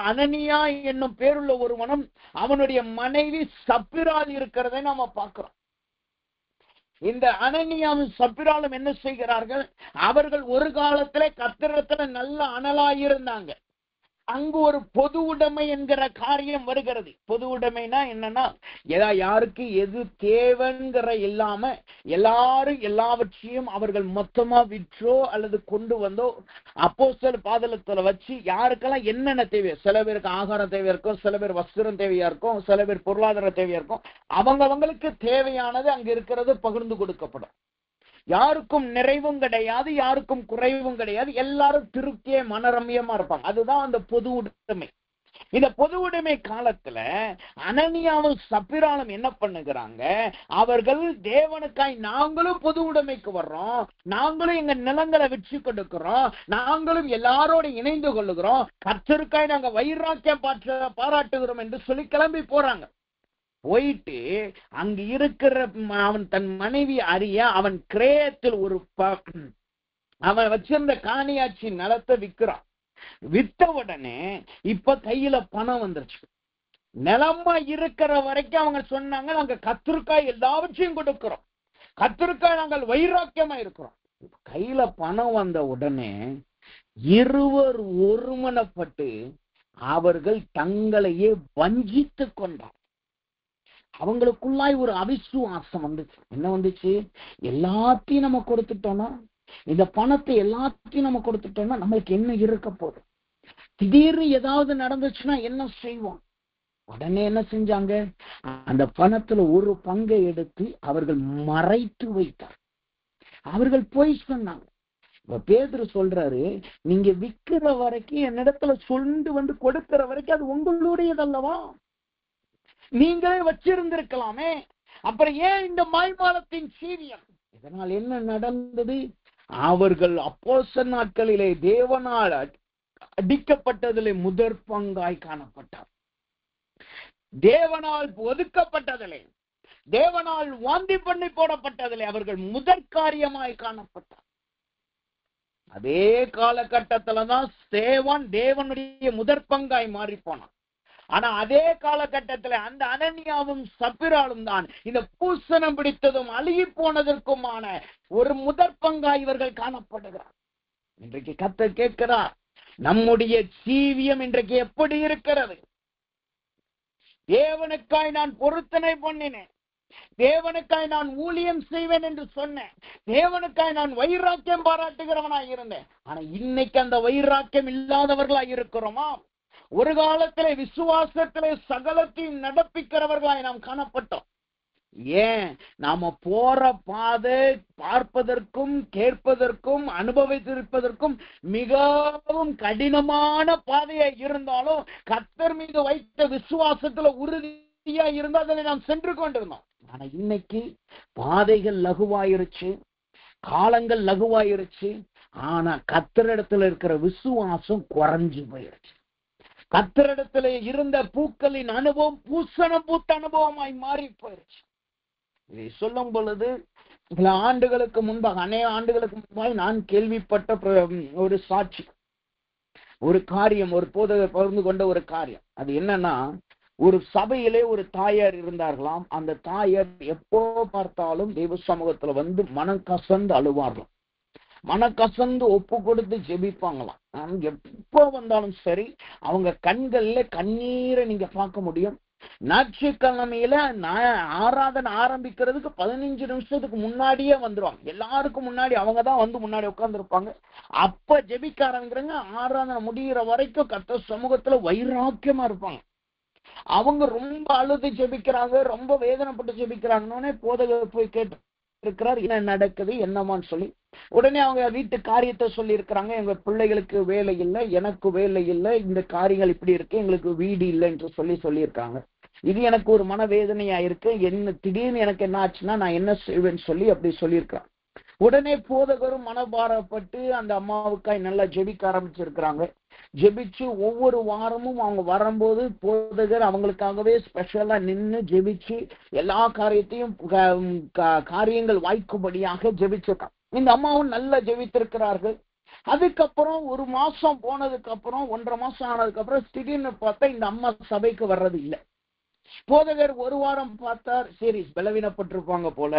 அனனியா என்னும் பேருள்ள ஒருவனும் அவனுடைய மனைவி சப்பிரால் இருக்கிறதை நாம பார்க்கிறோம். இந்த அனனியாவும் சப்பிராலும் என்ன செய்கிறார்கள்? அவர்கள் ஒரு காலத்திலே கர்த்தரிடத்துல நல்ல அனலாயிருந்தாங்க. அங்கு ஒரு பொது உடைமை என்கிற காரியம் வருகிறது. பொது உடைமைனா என்னன்னா, யாருக்கு எது தேவைங்கிற இல்லாம எல்லாரும் எல்லாவற்றையும் அவர்கள் மொத்தமா விற்றோ அல்லது கொண்டு வந்தோ அப்போஸ்தலர் பாதலத்துல வச்சு யாருக்கெல்லாம் என்னென்ன தேவையோ, சில பேருக்கு ஆகாரம் தேவையா இருக்கும், சில பேர் வஸ்திரம் தேவையா இருக்கும், சில பேர் பொருளாதார தேவையா இருக்கும், அவங்களுக்கு தேவையானது அங்க இருக்கிறது பகிர்ந்து கொடுக்கப்படும். யாருக்கும் நிறைவும் கிடையாது, யாருக்கும் குறைவும் கிடையாது, எல்லாரும் திருப்தியே மனரம்யமா இருப்பாங்க. அதுதான் அந்த பொது உடைமை. இந்த பொது உடைமை காலத்துல அனனியாவும் சப்பிராலும் என்ன பண்ணுகிறாங்க? அவர்கள் தேவனுக்காய் நாங்களும் பொது உடைமைக்கு வர்றோம், நாங்களும் எங்க நிலங்களை விற்று கொடுக்கிறோம், நாங்களும் எல்லாரோட இணைந்து கொள்ளுகிறோம், கர்த்தருக்காய் நாங்க வைராக்கியம் பாராட்டுகிறோம் என்று சொல்லி கிளம்பி போறாங்க. போயிட்டு அங்க இருக்கிற அவன் தன் மனைவி அறிய அவன் கிரேயத்தில் அவன் வச்சிருந்த காணியாட்சி நிலத்தை விற்கிறான். வித்த உடனே இப்ப கையில பணம் வந்துருச்சு. நிலமா இருக்கிற வரைக்கும் அவங்க சொன்னாங்க, நாங்க கர்த்தருக்காய் எல்லாவற்றையும் கொடுக்கிறோம், கர்த்தருக்காய் நாங்கள் வைராக்கியமா இருக்கிறோம். கையில பணம் வந்த உடனே இருவர் ஒருமனப்பட்டு அவர்கள் தங்களையே வஞ்சித்து கொண்டார். அவங்களுக்குள்ளாய் ஒரு அவிசுவாசம் வந்துச்சு. என்ன வந்துச்சு? எல்லாத்தையும் நம்ம கொடுத்துட்டோம்னா, இந்த பணத்தை எல்லாத்தையும் நம்ம கொடுத்துட்டோம்னா நம்மளுக்கு என்ன இருக்க போகுது? திடீர்னு ஏதாவது நடந்துச்சுன்னா என்ன செய்வோம்? உடனே என்ன செஞ்சாங்க? அந்த பணத்துல ஒரு பங்கை எடுத்து அவர்கள் மறைத்து வைத்தார். அவர்கள் போய் சொன்னாங்க. பேதுரு சொல்றாரு, நீங்க விக்கிற வரைக்கும் என்னிடத்துல சொல்லிட்டு வந்து கொடுக்கிற வரைக்கும் அது உங்களுடையதல்லவா? நீங்களே வச்சிருந்திருக்கலாமே, அப்புறம் ஏன் இந்த மாய்மாலத்தின் சீரியம்? இதனால் என்ன நடந்தது? அவர்கள் அப்போஸ்தலர் நாட்களிலே தேவனால் அடிக்கப்பட்டதிலே முதற் பங்காய் காணப்பட்டார். தேவனால் ஒதுக்கப்பட்டதிலே, தேவனால் வாந்தி பண்ணி போடப்பட்டதிலே அவர்கள் முதற் காரியமாய் காணப்பட்டார். அதே காலகட்டத்துலதான் சேவான் தேவனுடைய முதற் பங்காய் மாறி போனான். ஆனா அதே காலகட்டத்தில் அந்த அனனியாவும் சப்பிராலும் தான் இந்த பூசணம் பிடித்ததும் அழுகி போனதற்குமான ஒரு முதற் பங்காய் இவர்கள் காணப்படுகிறார். இன்றைக்கு கர்த்தர் கேட்கிறார், நம்முடைய ஜீவியம் இன்றைக்கு எப்படி இருக்கிறது? தேவனுக்காய் நான் பொருத்தனை பண்ணினேன், தேவனுக்காய் நான் ஊழியம் செய்வேன் என்று சொன்னேன், தேவனுக்காய் நான் வைராக்கியம் பாராட்டுகிறவனாய் இருந்தேன். ஆனா இன்னைக்கு அந்த வைராக்கியம் இல்லாதவர்களாய் இருக்கிறோமா? ஒரு காலத்திலே விசுவாசத்திலே சகலத்தையும் நடப்பிக்கிறவர்களாய் நாம் காணப்பட்டோம். ஏன்? நாம போற பாதை பார்ப்பதற்கும் கேட்பதற்கும் அனுபவித்திருப்பதற்கும் மிகவும் கடினமான பாதையா இருந்தாலும் கர்த்தர் மீது வைத்த விசுவாசத்துல உறுதியா இருந்தா அதில் நாம் சென்று கொண்டிருந்தோம். ஆனா இன்னைக்கு பாதைகள் லகுவாயிருச்சு, காலங்கள் லகுவாயிருச்சு, ஆனா கர்த்தரிடத்துல இருக்கிற விசுவாசம் குறைஞ்சு போயிருச்சு. கர்த்தரிடத்துல இருந்த பூக்களின் அனுபவம் பூசணம் பூத்த அனுபவமாய் மாறி போயிருச்சு. இதை சொல்லும் பொழுது சில ஆண்டுகளுக்கு முன்பாக, அநேக ஆண்டுகளுக்கு முன்பாக நான் கேள்விப்பட்ட ஒரு சாட்சி, ஒரு காரியம், ஒரு போதகர் பகிர்ந்து கொண்ட ஒரு காரியம். அது என்னன்னா, ஒரு சபையிலே ஒரு தாயார் இருந்தார்களாம். அந்த தாயார் எப்போ பார்த்தாலும் தெய்வ சமூகத்துல வந்து மனம் கசந்து அழுவார்களாம், மனக்கசந்து ஒப்பு கொடுத்து ஜெபிப்பாங்களாம். எப்போ வந்தாலும் சரி அவங்க கண்கள்ல கண்ணீரை நீங்க பார்க்க முடியும். ஞாயிற்றுக்கிழமையில ஆராதனை ஆரம்பிக்கிறதுக்கு 15 நிமிஷத்துக்கு முன்னாடியே வந்துருவாங்க. எல்லாருக்கும் முன்னாடி அவங்க தான் வந்து முன்னாடி உட்கார்ந்து இருப்பாங்க. அப்ப ஜெபிக்க ஆரம்பிக்கிறாங்க. ஆராதனை முடிகிற வரைக்கும் கர்த்தர் சமூகத்துல வைராக்கியமா இருப்பாங்க. அவங்க ரொம்ப அழுது ஜெபிக்கிறாங்க, ரொம்ப வேதனைப்பட்டு ஜெபிக்கிறாங்கன்னு போதகர் போய் கேட்டு இருக்கிறார், என்ன நடக்குது என்னமான்னு சொல்லி. உடனே அவங்க வீட்டு காரியத்தை சொல்லி இருக்கிறாங்க, எங்க பிள்ளைகளுக்கு வேலை இல்லை, எனக்கு வேலை இல்லை, இந்த காரியங்கள் இப்படி இருக்கு, எங்களுக்கு வீடு இல்லை என்று சொல்லியிருக்காங்க. இது எனக்கு ஒரு மனவேதனையா இருக்கு, என்ன திடீர்னு எனக்கு என்ன ஆச்சுன்னா நான் என்ன செய்வேன்னு சொல்லி அப்படி சொல்லியிருக்காங்க. உடனே போதகரும் மனபாரப்பட்டு அந்த அம்மாவுக்காய் நல்லா ஜெபிக்க ஆரம்பிச்சிருக்கிறாங்க. ஜெபிச்சு ஒவ்வொரு வாரமும் அவங்க வரும்போது போதகர் அவங்களுக்காகவே ஸ்பெஷலா நின்று ஜெபிச்சு எல்லா காரியத்தையும் காரியங்கள் வாய்க்கும்படியாக ஜெபிச்சிருக்காங்க. இந்த அம்மாவும் நல்லா ஜெபித்திருக்கிறார்கள். அதுக்கப்புறம் ஒரு மாசம் போனதுக்கு அப்புறம் 1.5 மாசம் ஆனதுக்கு அப்புறம் திடீர்னு பார்த்தா இந்த அம்மா சபைக்கு வர்றது இல்லை. போதகர் ஒரு வாரம் பார்த்தார், சரி பலவீனப்பட்டிருப்பாங்க போல.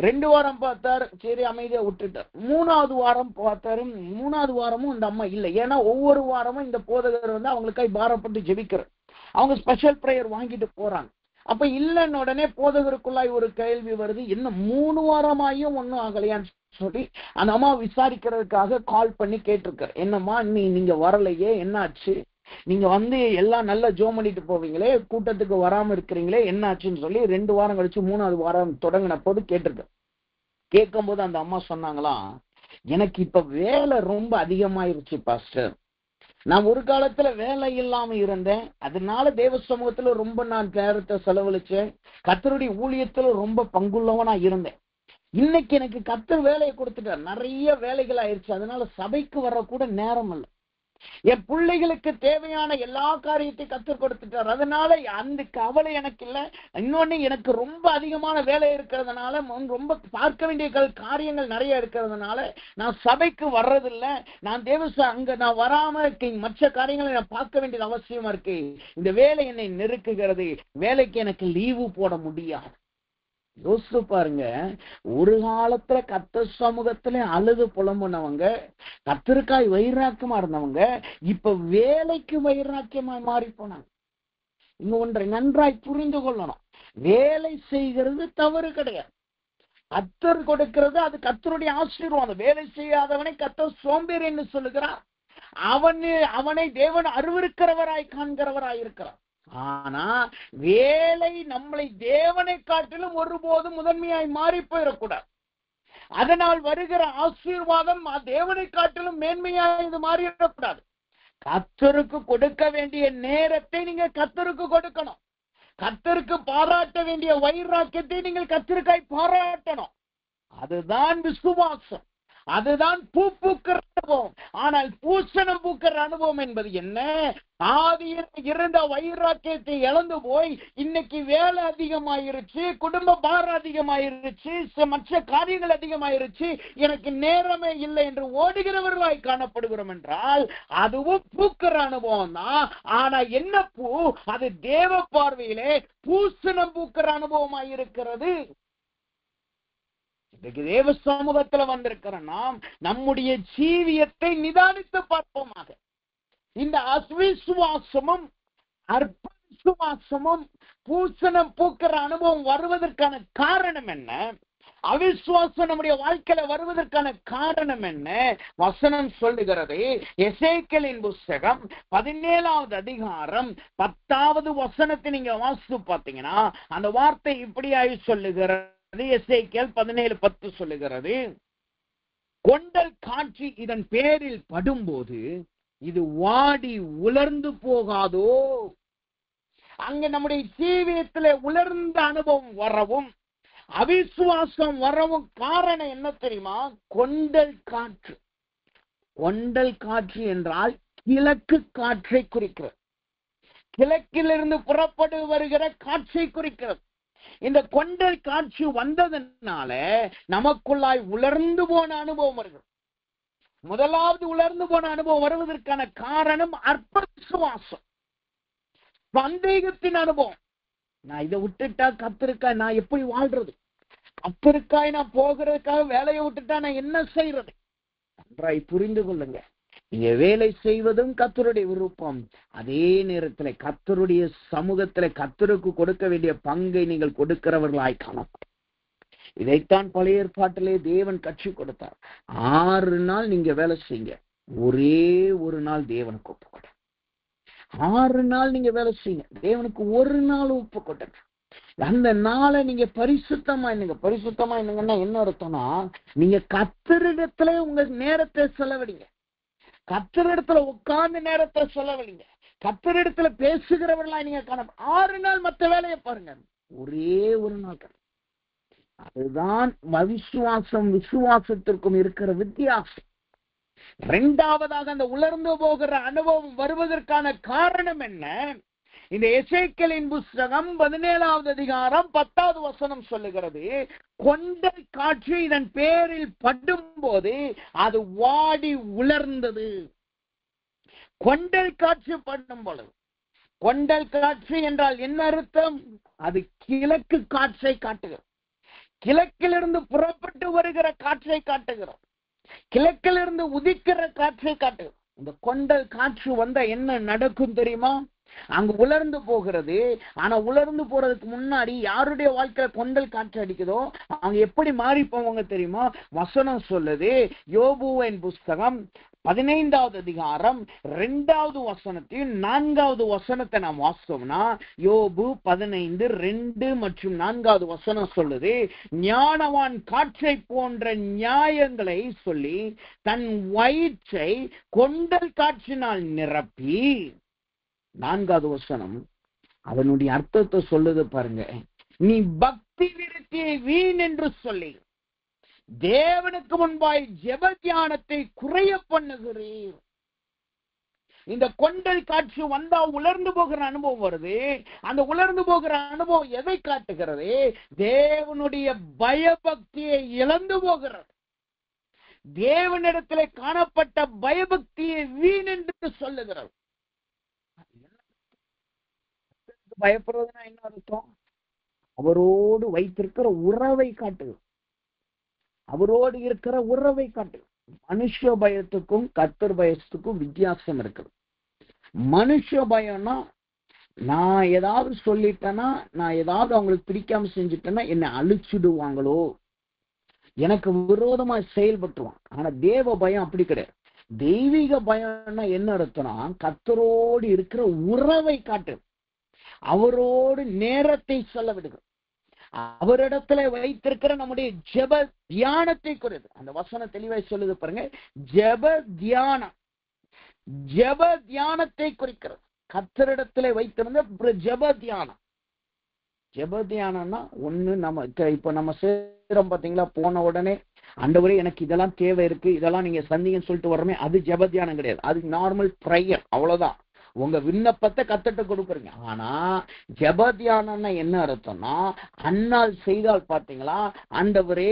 2 வாரம் பார்த்தார், சரி அமைதியா விட்டுட்டார். 3வது வாரம் பார்த்தாரு, 3வது வாரமும் இந்த அம்மா இல்லை. ஏன்னா ஒவ்வொரு வாரமும் இந்த போதகர் அவங்களுக்காய் பாரப்பட்டு ஜெபிக்கிறார். அவங்க ஸ்பெஷல் பிரேயர் வாங்கிட்டு போறாங்க. அப்ப இல்லைன்னு உடனே போதகருக்குள்ளாய் ஒரு கேள்வி வருது, என்ன 3 வாரமாயும் ஒன்னும் ஆகலையான்னு சொல்லி அந்த அம்மா விசாரிக்கிறதுக்காக கால் பண்ணி கேட்டிருக்காரு. என்னம்மா நீங்க வரலையே, என்னாச்சு? நீங்க எல்லாம் நல்லா ஜோம் பண்ணிட்டு போவீங்களே, கூட்டத்துக்கு வராம இருக்கிறீங்களே, என்ன ஆச்சுன்னு சொல்லி 2 வாரம் கழிச்சு 3வது வாரம் தொடங்கின போது கேட்டிருக்க. கேட்கும் போது அந்த அம்மா சொன்னாங்களாம், எனக்கு இப்ப வேலை ரொம்ப அதிகமாயிருச்சு பாஸ்டர். நான் ஒரு காலத்துல வேலை இல்லாம இருந்தேன், அதனால தேவ சமூகத்துல ரொம்ப நான் நேரத்தை செலவழிச்சேன், கர்த்தருடைய ஊழியத்துல ரொம்ப பங்குள்ளவனா இருந்தேன். இன்னைக்கு எனக்கு கர்த்தர் வேலையை கொடுத்துட்டார், நிறைய வேலைகள் ஆயிருச்சு, அதனால சபைக்கு வர கூட நேரம் இல்லை. என் பிள்ளைகளுக்கு தேவையான எல்லா காரியத்தையும் கற்றுக் கொடுத்துட்டார், அதனால அந்த கவலை எனக்கு இல்லை. இன்னொன்னு, எனக்கு ரொம்ப அதிகமான வேலை இருக்கிறதுனால, ரொம்ப பார்க்க வேண்டிய காரியங்கள் நிறைய இருக்கிறதுனால நான் சபைக்கு வர்றதில்லை. நான் அங்க நான் வராம மற்ற காரியங்களை நான் பார்க்க வேண்டியது அவசியமா இருக்கு. இந்த வேலை என்னை நெருக்குகிறது, வேலைக்கு எனக்கு லீவு போட முடியாது. யோசிச்சு பாருங்க, ஒரு காலத்துல கர்த்தர் சமூகத்துல அழுது புலம்புனவங்க, கர்த்தருக்காய் வைராக்கியமா இருந்தவங்க, இப்ப வேலைக்கு வைராக்கியமா மாறி போனாங்க. இங்க ஒன்றை நன்றாய் புரிந்து கொள்ளணும், வேலை செய்கிறது தவறு கிடையாது. கர்த்தர் கொடுக்கிறது அது கர்த்தருடைய ஆசீர்வாதம். வேலை செய்யாதவனை கர்த்தர் சோம்பேறி என்று சொல்லுகிறார். அவனை தேவன் அருவருக்கிறவராய் காண்கிறவராய் இருக்கிறார். ஆனா வேலை நம்மளை தேவனை காட்டிலும் ஒருபோதும் முதன்மையாய் மாறி போயிடக்கூடாது. அதனால் வருகிற ஆசீர்வாதம் தேவனை காட்டிலும் மேன்மையாய் இது மாறிடக்கூடாது. கர்த்தருக்கு கொடுக்க வேண்டிய நேரத்தை நீங்க கர்த்தருக்கு கொடுக்கணும். கர்த்தருக்கு பாராட்ட வேண்டிய வைராக்கியத்தை நீங்கள் கர்த்தருக்காய் பாராட்டணும். அதுதான் விசுவாசம், அதுதான் பூ பூக்கிற அனுபவம். ஆனால் பூசணம் பூக்கிற அனுபவம் என்பது என்ன? ஆதியில் இருந்த வைராக்கியத்தை இழந்து போய் இன்னைக்கு வேலை அதிகமாயிருச்சு, குடும்ப பாரம் அதிகமாயிருச்சு, மற்ற காரியங்கள் அதிகமாயிருச்சு, எனக்கு நேரமே இல்லை என்று ஓடுகிறவர்களாய் காணப்படுகிறோம் என்றால் அதுவும் பூக்கிற அனுபவம் தான். ஆனா என்ன பூ? அது தேவ பார்வையிலே பூசணம் பூக்கிற அனுபவமாயிருக்கிறது. தேவ சமூகத்துல வந்திருக்கிற நாம் நம்முடைய ஜீவியத்தை நிதானித்து பார்ப்போமாக. இந்த அவிசுவாசமும் அற்ப விசுவாசமும் பூசணம் பூக்கிற அனுபவம் வருவதற்கான காரணம் என்ன? அவிசுவாசம் நம்முடைய வாழ்க்கையில வருவதற்கான காரணம் என்ன? வசனம் சொல்லுகிறது. எசேக்கியேலின் புத்தகம் 17வது அதிகாரம் 10வது வசனத்தை நீங்க வாசித்து பார்த்தீங்கன்னா அந்த வார்த்தை இப்படியாய் சொல்லுகிறது. எசேக்கியேல் 17:10 சொல்லுகிறது, கொண்டல் காட்சி இதன் பேரில் படும்போது இது வாடி உலர்ந்து போகாதோ? அங்க நம்முடைய ஜீவியத்திலே உலர்ந்த அனுபவம் வரவும் அவிசுவாசம் வரவும் காரணம் என்ன தெரியுமா? கொண்டல் காற்று. கொண்டல் காற்று என்றால் கிழக்கு காற்றை குறிக்கிறது. கிழக்கிலிருந்து புறப்பட்டு வருகிற காற்றை குறிக்கிறது. இந்த கொண்டல் காட்சி வந்ததுனால நமக்குள்ளாய் உலர்ந்து போன அனுபவம் வருகிறது. முதலாவது உலர்ந்து போன அனுபவம் வருவதற்கான காரணம் அற்ப விசுவாசம், சந்தேகத்தின் அனுபவம். நான் இதை விட்டுட்டா கர்த்தருக்காய் நான் எப்படி வாழ்றது? கர்த்தருக்காய் நான் போகிறதுக்காக வேலையை விட்டுட்டா நான் என்ன செய்யறது? நன்றாய் புரிந்து கொள்ளுங்க. நீங்க வேலை செய்வதும் கர்த்தருடைய விருப்பம், அதே நேரத்துல கர்த்தருடைய சமூகத்துல கர்த்தருக்கு கொடுக்க வேண்டிய பங்கை நீங்கள் கொடுக்கிறவர்களாய் காணப்படும். இதைத்தான் பழைய ஏற்பாட்டிலே தேவன் கற்றுக் கொடுத்தார். 6 நாள் நீங்க வேலை செய்யுங்க, ஒரே ஒரு நாள் தேவனுக்கு ஒப்பு கொடு. 6 நாள் நீங்க வேலை செய்யுங்க, தேவனுக்கு ஒரு நாள் ஒப்பு கொடுங்க. அந்த நாளை நீங்க பரிசுத்தமா என்னங்கன்னா என்ன அர்த்தம்னா, நீங்க கர்த்தரிடத்துல உங்க நேரத்தை செலவழிங்க, கர்த்தரிடத்துல உட்கார்ந்து நேரத்தை செலவழிங்க, கர்த்தரிடத்துல பேசுகிறவர்களா நீங்க காண. 6 நாள் மற்ற வேலையை பாருங்க, ஒரே ஒரு நாள். அதுதான் விசுவாசத்திற்கும் இருக்கிற வித்தியாசம். இரண்டாவதாக அந்த உலர்ந்து போகிற அனுபவம் வருவதற்கான காரணம் என்ன? இந்த எசேக்கியேலின் புஸ்தகம் 17வது அதிகாரம் 10வது வசனம் சொல்லுகிறது, கொண்டல் காற்று இதன் பேரில் படும்போது அது வாடி உலர்ந்தது. கொண்டல் காற்று படும் பொழுது, கொண்டல் காற்று என்றால் என்ன அர்த்தம்? அது கிழக்கு காற்றை காட்டுகிறது. கிழக்கிலிருந்து புறப்பட்டு வருகிற காற்றை காட்டுகிறோம். கிழக்கிலிருந்து உதிக்கிற காற்றை காட்டுகிறோம். இந்த கொண்டல் காற்று வந்தா என்ன நடக்கும் தெரியுமா? அங்க உலர்ந்து போகிறது. ஆனா உலர்ந்து போறதுக்கு முன்னாடி யாருடைய வாழ்க்கையில கொண்டல் காற்று அடிக்குதோ அவங்க எப்படி மாறி போவாங்க தெரியுமா? வசனம் சொல்லுது, யோபுவின் புஸ்தகம் 15வது அதிகாரம் 2வது வசனத்தையும் 4வது வசனத்தை நாம் வாசித்தோம்னா, யோபு 15:2 மற்றும் 4வது வசனம் சொல்லுது, ஞானவான் காற்றை போன்ற நியாயங்களை சொல்லி தன் வயிற்றை கொண்டல் காற்றினால் நிரப்பி. 4வது வசனம் அதனுடைய அர்த்தத்தை சொல்லுது பாருங்க, நீ பக்தி விருத்தியை வீண் என்று சொல்லி தேவனுக்கு முன்பாய் ஜெப தியானத்தை குறைய பண்ணுகிறீர். இந்த கொண்டல் காற்று வந்தா உலர்ந்து போகிற அனுபவம் வருது. அந்த உலர்ந்து போகிற அனுபவம் எதை காட்டுகிறது? தேவனுடைய பயபக்தியை இழந்து போகிறது. தேவனிடத்திலே காணப்பட்ட பயபக்தியை வீண் என்று சொல்லுகிறது. பயப்படுறதுன்னா என்ன அர்த்தம்? அவரோடு வைத்திருக்கிற உறவை காட்டு. அவரோடு இருக்கிற உறவை காட்டு. மனுஷ பயத்துக்கும் கர்த்தர் பயத்துக்கும் வித்தியாசம் இருக்குது. மனுஷ பயம்னா, நான் ஏதாவது சொல்லிட்டேன்னா, நான் ஏதாவது அவங்களுக்கு பிடிக்காம செஞ்சுட்டேன்னா என்னை அழிச்சிடுவாங்களோ, எனக்கு விரோதமா செயல்பட்டுவாங்க. ஆனா தேவ பயம் அப்படி கிடையாது. தெய்வீக பயம்னா என்ன அர்த்தம்னா, கர்த்தரோடு இருக்கிற உறவை காட்டு. அவரோடு நேரத்தை சொல்ல விடுங்க. அவரிடத்துல வைத்திருக்கிற நம்முடைய ஜெப தியானத்தை குறித்து அந்த வசனம் தெளிவாய் சொல்லுது பாருங்க. ஜெப தியானம், ஜெப தியானத்தை குறிக்கிறது. கர்த்தரிடத்துல வைத்திருந்த ஜெப தியானம். ஜெப தியானம்னா ஒண்ணு, நம்ம இப்ப நம்ம செய்யறோம் பாத்தீங்களா, போன உடனே ஆண்டவரே எனக்கு இதெல்லாம் தேவை இருக்கு, இதெல்லாம் நீங்க சந்திங்கன்னு சொல்லிட்டு வர்றோமே, அது ஜெப தியானம் கிடையாது. அது நார்மல் ப்ரேயர், அவ்வளவுதான். உங்க விண்ணப்பத்தை கத்தட்ட கொடுக்குறீங்க. ஆனா ஜெப தியானம்னா என்ன அர்த்தம்னா, அன்னால் செய்தால் பாத்தீங்களா, ஆண்டவரே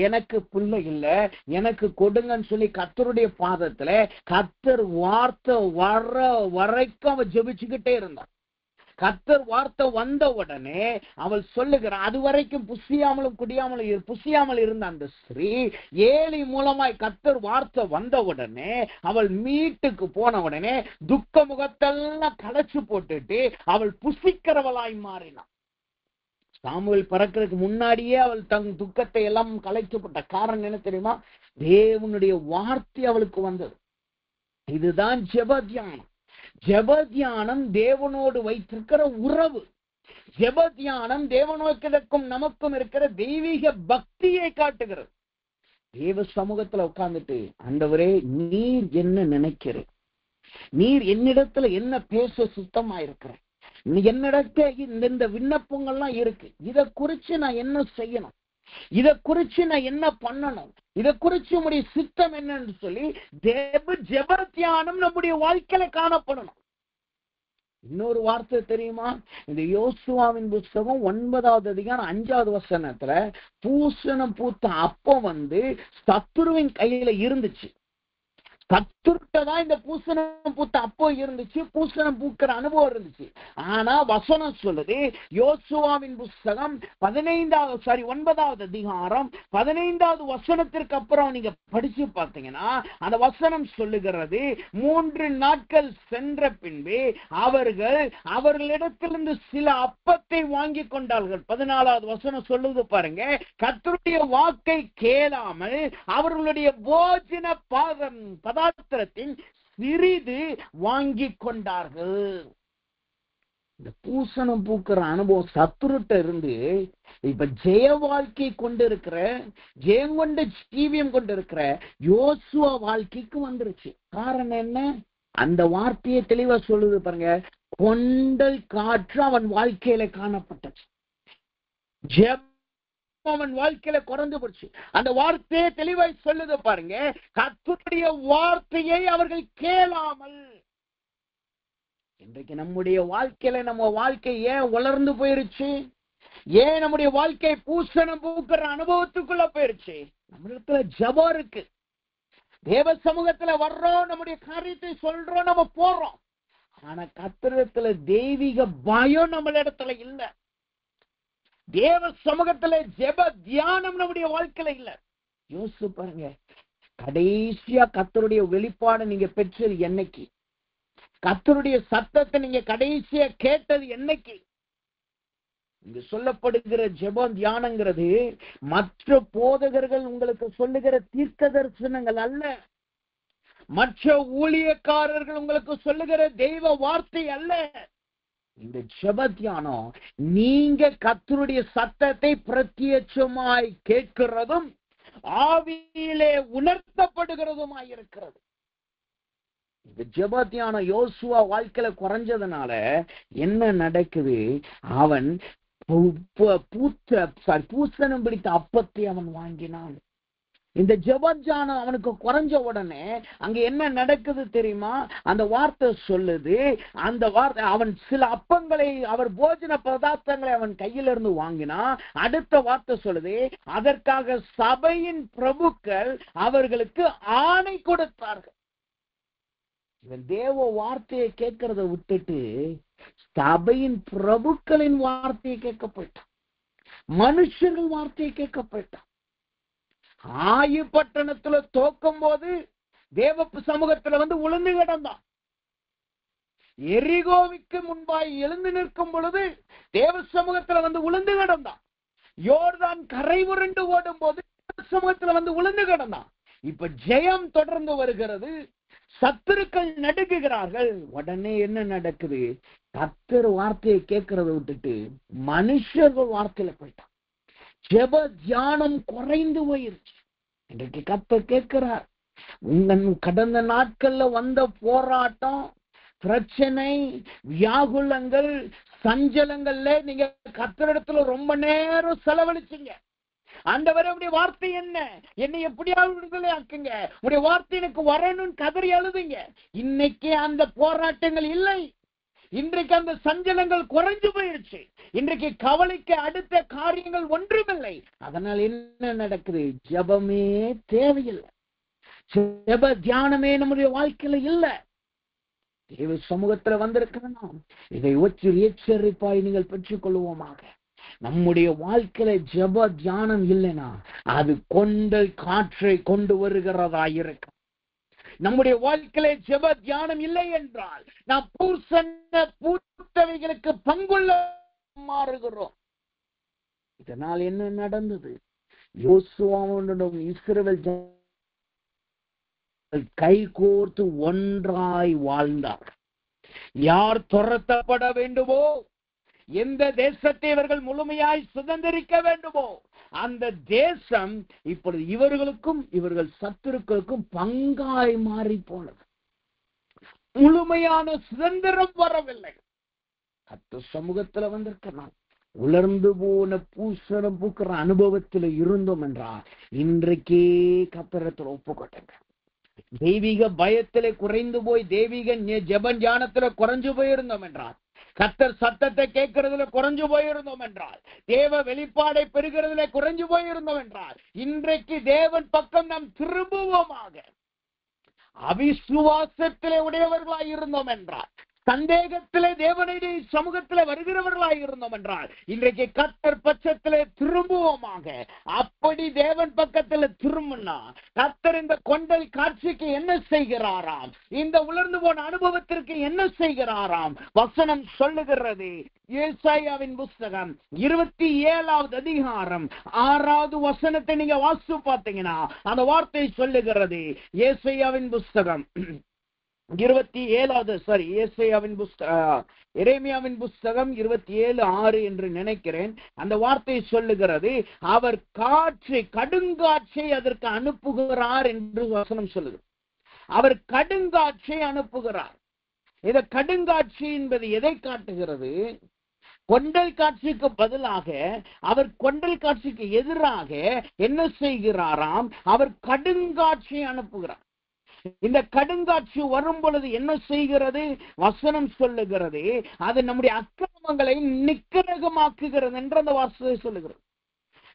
எனக்கு பிள்ளை இல்ல, எனக்கு கொடுங்கன்னு சொல்லி கர்த்தருடைய பாதத்துல கர்த்தர் வார்த்தை வர்ற வரைக்கும் அவ ஜெபிச்சுக்கிட்டே இருந்தான். கர்த்தர் வார்த்தை வந்த உடனே அவள் சொல்லுகிறான், அது வரைக்கும் புசியாமல் இருந்த அந்த ஸ்திரீ ஏலி மூலமாய் கர்த்தர் வார்த்தை வந்த உடனே அவள் மீட்டுக்கு போன உடனே துக்க முகத்தெல்லாம் களைச்சு போட்டுட்டு அவள் புசிக்கிறவளாய் மாறினாள். சாமுவேல் பிறக்கிறதுக்கு முன்னாடியே அவள் தன் துக்கத்தை எல்லாம் களைச்சு போட்ட காரணம் என்ன தெரியுமா? தேவனுடைய வார்த்தை அவளுக்கு வந்தது. இதுதான் ஜெப தியானம். ஜெப தியானம் தேவனோடு வைத்திருக்கிற உறவு. ஜெப தியானம் தேவனோக்கிற்கும் நமக்கும் இருக்கிற தெய்வீக பக்தியை காட்டுகிறது. தேவ சமூகத்துல உட்கார்ந்துட்டு, ஆண்டவரே நீர் என்ன நினைக்கிறேன், நீர் என்னிடத்துல என்ன பேச சுத்தமா இருக்கிற, என்னிடத்துல இந்த விண்ணப்பங்கள்லாம் இருக்கு, இத குறிச்சு நான் என்ன செய்யணும், இத குறிச்சு நான் என்ன பண்ணணும், இத குறிச்சு நம்முடைய சித்தம் என்னன்னு சொல்லி ஜெப தியானம் நம்முடைய வாழ்க்கையில காணப்படணும். இன்னொரு வார்த்தை தெரியுமா? இந்த யோசுவாவின் புஸ்தகம் 9வது அதிகாரம் 5வது வசனத்துல பூசணம் பூத்த அப்பம் சத்துருவின் கையில இருந்துச்சு. சத்துருட்டதான் இந்த பூசணம் பூத்த அப்போ இருந்துச்சு, பூசணம் பூக்கிற அனுபவம் இருந்துச்சு. ஆனா வசனம் சொல்லுது, யோசுவாவின் புஸ்தகம் 9வது அதிகாரம் 15வது வசனத்திற்கு அப்புறம் நீங்க படிச்சு பார்த்தீங்கன்னா அந்த வசனம் சொல்லுகிறது, 3 நாட்கள் சென்ற பின்பு அவர்களிடத்திலிருந்து சில அப்பத்தை வாங்கி கொண்டார்கள். 14வது வசனம் சொல்லுது பாருங்க, கர்த்தருடைய வாக்கை கேளாமல் அவர்களுடைய போஜன பதார்த்தத்தின் சிறிது வாங்கி கொண்டார்கள். இந்த பூசணம் பூக்கிற அனுபவம் சத்துருட்ட இருந்து இப்ப ஜெய வாழ்க்கை கொண்டிருக்கிற, ஜெயம் கொண்ட ஜீவியம் கொண்டிருக்கிற யோசுவா வாழ்க்கைக்கு வந்துருச்சு. காரணம் என்ன? அந்த வார்த்தையை தெளிவா சொல்லுது பாருங்க, கொண்டல் காற்று அவன் வாழ்க்கையில காணப்பட்டது. ஜெப அவன் வாழ்க்கையில குறைந்து போச்சு. அந்த வார்த்தையை தெளிவாய் சொல்லுது பாருங்க, கர்த்தருடைய வார்த்தையை அவர்கள் கேளாமல். இன்றைக்கு நம்முடைய வாழ்க்கையில நம்ம வாழ்க்கை ஏன் வளர்ந்து போயிருச்சு? ஏன் நம்முடைய வாழ்க்கை பூசணம் பூக்கிற அனுபவத்துக்குள்ள போயிருச்சு? நம்மிடத்துல ஜெபம் இருக்கு, தேவ சமூகத்துல வர்றோம், நம்முடைய காரியத்தை சொல்றோம், நம்ம போறோம். ஆனா கர்த்தரிடத்துல தெய்வீக பயம் நம்மளிடத்துல இல்ல. தேவ சமூகத்துல ஜெப தியானம் நம்முடைய வாழ்க்கையில இல்ல. யோசிச்சு பாருங்க, கடைசியா கர்த்தருடைய வெளிப்பாடு நீங்க பெற்றது என்னைக்கு? கர்த்தருடைய சத்தத்தை நீங்க கடைசியா கேட்டது என்னைக்கு? இங்க சொல்லப்படுகிற ஜெபம் தியானங்கிறது மற்ற போதகர்கள் உங்களுக்கு சொல்லுகிற தீர்க்க தரிசனங்கள் அல்ல, மற்ற ஊழியக்காரர்கள் உங்களுக்கு சொல்லுகிற தெய்வ வார்த்தை அல்ல. இந்த ஜெப தியானம் நீங்க கர்த்தருடைய சத்தத்தை பிரத்யட்சமாய் கேட்கிறதும் ஆவியிலே உணர்த்தப்படுகிறதுமாய் இருக்கிறது. இந்த ஜெப தியானம் யோசுவா வாழ்க்கையில குறைஞ்சதுனால என்ன நடக்குது? அவன் பூசணம் பிடித்த அப்பத்தை அவன் வாங்கினான். இந்த ஜெப தியானம் அவனுக்கு குறைஞ்ச உடனே அங்க என்ன நடக்குது தெரியுமா? அந்த வார்த்தை சொல்லுது, அந்த வார்த்தை அவன் சில அப்பங்களை, அவர் போஜன பதார்த்தங்களை அவன் கையில இருந்து வாங்கினா. அடுத்த வார்த்தை சொல்லுது, அதற்காக சபையின் பிரபுக்கள் அவர்களுக்கு ஆணை கொடுத்தார்கள். இவன் தேவ வார்த்தையை கேட்கறத விட்டுட்டு சபையின் பிரபுக்களின் வார்த்தையை கேட்க போயிட்டான், மனுஷர்கள் வார்த்தையை கேட்க போயிட்டான். ஆயு பட்டணத்துல தோக்கும் போது தேவ சமூகத்துல உளுந்து கிடந்தான். எரிகோவுக்கு முன்பாய் எழுந்து நிற்கும் பொழுது தேவ சமூகத்துல உளுந்து கிடந்தான். யோர்தான் கரை உருண்டு ஓடும் போது சமூகத்துல உளுந்து கிடந்தான். இப்ப ஜெயம் தொடர்ந்து வருகிறது, சத்துருக்கள் நடுங்குகிறார்கள். உடனே என்ன நடக்குது? கர்த்தர் வார்த்தையை கேட்கறத விட்டுட்டு மனுஷர்கள் வார்த்தையில போயிட்டான். ஜெப தியானம் குறைந்து போயிருச்சு. இன்றைக்கு கர்த்தர் கேட்கிறார், உங்க கடந்த நாட்கள்ல வந்த போராட்டம், பிரச்சனை, வியாகுலங்கள், சஞ்சலங்கள்ல நீங்க கர்த்தரிடத்துல ரொம்ப நேரம் செலவழிச்சீங்க. ஆண்டவரே உடைய வார்த்தை என்ன? என்னை எப்படியாவது விடுதலை ஆக்குங்க, உடைய வார்த்தை எனக்கு வரணும்னு கதறி அழுதுங்க. இன்னைக்கு அந்த போராட்டங்கள் இல்லை, இன்றைக்கு அந்த சஞ்சலங்கள் குறைஞ்சு போயிருச்சு. இன்றைக்கு கவலைக்கு அடுத்த காரியங்கள் ஒன்றுமில்லை. அதனால் என்ன நடக்குது? ஜெபமே தேவையில்லை, ஜெப தியானமே நம்முடைய வாழ்க்கையில இல்லை. தேவ சமூகத்துல வந்திருக்கிறோம், இதை ஒற்று எச்சரிப்பாய் நீங்கள் பெற்றுக் கொள்வோமாக. நம்முடைய வாழ்க்கையில ஜெப தியானம் இல்லைன்னா அது கொண்டல் காற்றை கொண்டு வருகிறதாயிருக்கும். நம்முடைய வாழ்க்கையில ஜெப தியானம் இல்லை என்றால் நாம் பூத்தவைகளுக்கு பங்குள்ள மாறுகிறோம். இதனால் என்ன நடந்தது? யோசுவாவுடன் இஸ்ரவேல் கை கோர்த்து ஒன்றாய் வாழ்ந்தார். யார் துரத்தப்பட வேண்டுமோ, எந்த தேசத்தை இவர்கள் முழுமையாய் சுதந்திரிக்க வேண்டுமோ அந்த தேசம் இப்பொழுது இவர்களுக்கும் இவர்கள் சத்துருக்களுக்கும் பங்காய் மாறி போனது. முழுமையான சுதந்திரம் வரவில்லை. கர்த்தர் சமூகத்துல வந்திருக்கிறான். உலர்ந்து போன பூசணம் பூக்கிற அனுபவத்தில் இருந்தோம் என்றால் இன்றைக்கே கர்த்தரிடத்தில் ஒப்புக்கொட்டுங்க. தெய்வீக பயத்திலே குறைந்து போய் தெய்வீக ஜெப ஞானத்துல குறைஞ்சு போயிருந்தோம் என்றால், கர்த்தர் சத்தத்தை கேட்கறதுல குறைஞ்சு போயிருந்தோம் என்றால், தேவ வெளிப்பாடை பெறுகிறதுல குறைஞ்சு போயிருந்தோம் என்றால், இன்றைக்கு தேவன் பக்கம் நாம் திரும்புவோமாக. அவிசுவாசத்திலே உடையவர்களாய் இருந்தோம் என்றால், சந்தேகத்திலே தேவனுடைய சமூகத்திலே வருகிறவர்களாய் இருந்தோம் என்றால், இன்றைக்கு கர்த்தர் பட்சத்திலே திரும்புவோமாக. அப்படி தேவன் பக்கத்துல திரும்பினா கர்த்தர் இந்த கொண்டல் காட்சிக்கு என்ன செய்கிறாராம்? இந்த உலர்ந்து போன அனுபவத்திற்கு என்ன செய்கிறாராம்? வசனம் சொல்லுகிறது. ஏசாயாவின் புஸ்தகம் 27வது அதிகாரம் 6வது வசனத்தை நீங்க வாசித்து பார்த்தீங்கன்னா அந்த வார்த்தை சொல்லுகிறது. ஏசாயாவின் புஸ்தகம் 27 புஸ்தகம் 27:6 என்று நினைக்கிறேன். அந்த வார்த்தை சொல்லுகிறது, அவர் கடுங்காற்றை அதற்கு அனுப்புகிறார் என்று வசனம் சொல்லுது. அவர் கடுங்காற்றை அனுப்புகிறார். இந்த கடுங்காட்சி என்பது எதை காட்டுகிறது? கொண்டல் காட்சிக்கு பதிலாக அவர் கொண்டல் காட்சிக்கு எதிராக என்ன செய்கிறாராம்? அவர் கடுங்காட்சியை அனுப்புகிறார். இந்த கடுங்காட்சி வரும் பொழுது என்ன செய்கிறது? வசனம் சொல்லுகிறது, அது நம்முடைய அக்கிரமங்களை நிக்கிரகமாக்குகிறது என்று அந்த வார்த்தை சொல்லுகிறது.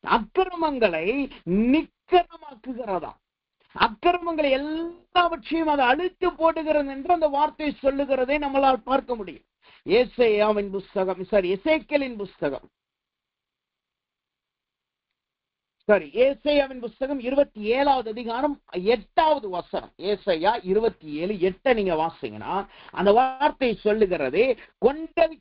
அக்கிரமங்களை நிக்கிரமாக்குகிறதா, அக்கிரமங்களை எல்லாவற்றையும் அதை அழித்து போடுகிறது என்று அந்த வார்த்தை சொல்லுகிறதை நம்மளால் பார்க்க முடியும். எசேக்கியேலின் புஸ்தகம் 27வது அதிகாரம் 8வது வசனம். ஏசாயா 27:8 நீங்க வாசிங்கன்னா அந்த வார்த்தை சொல்லுகிறது, கொண்டல்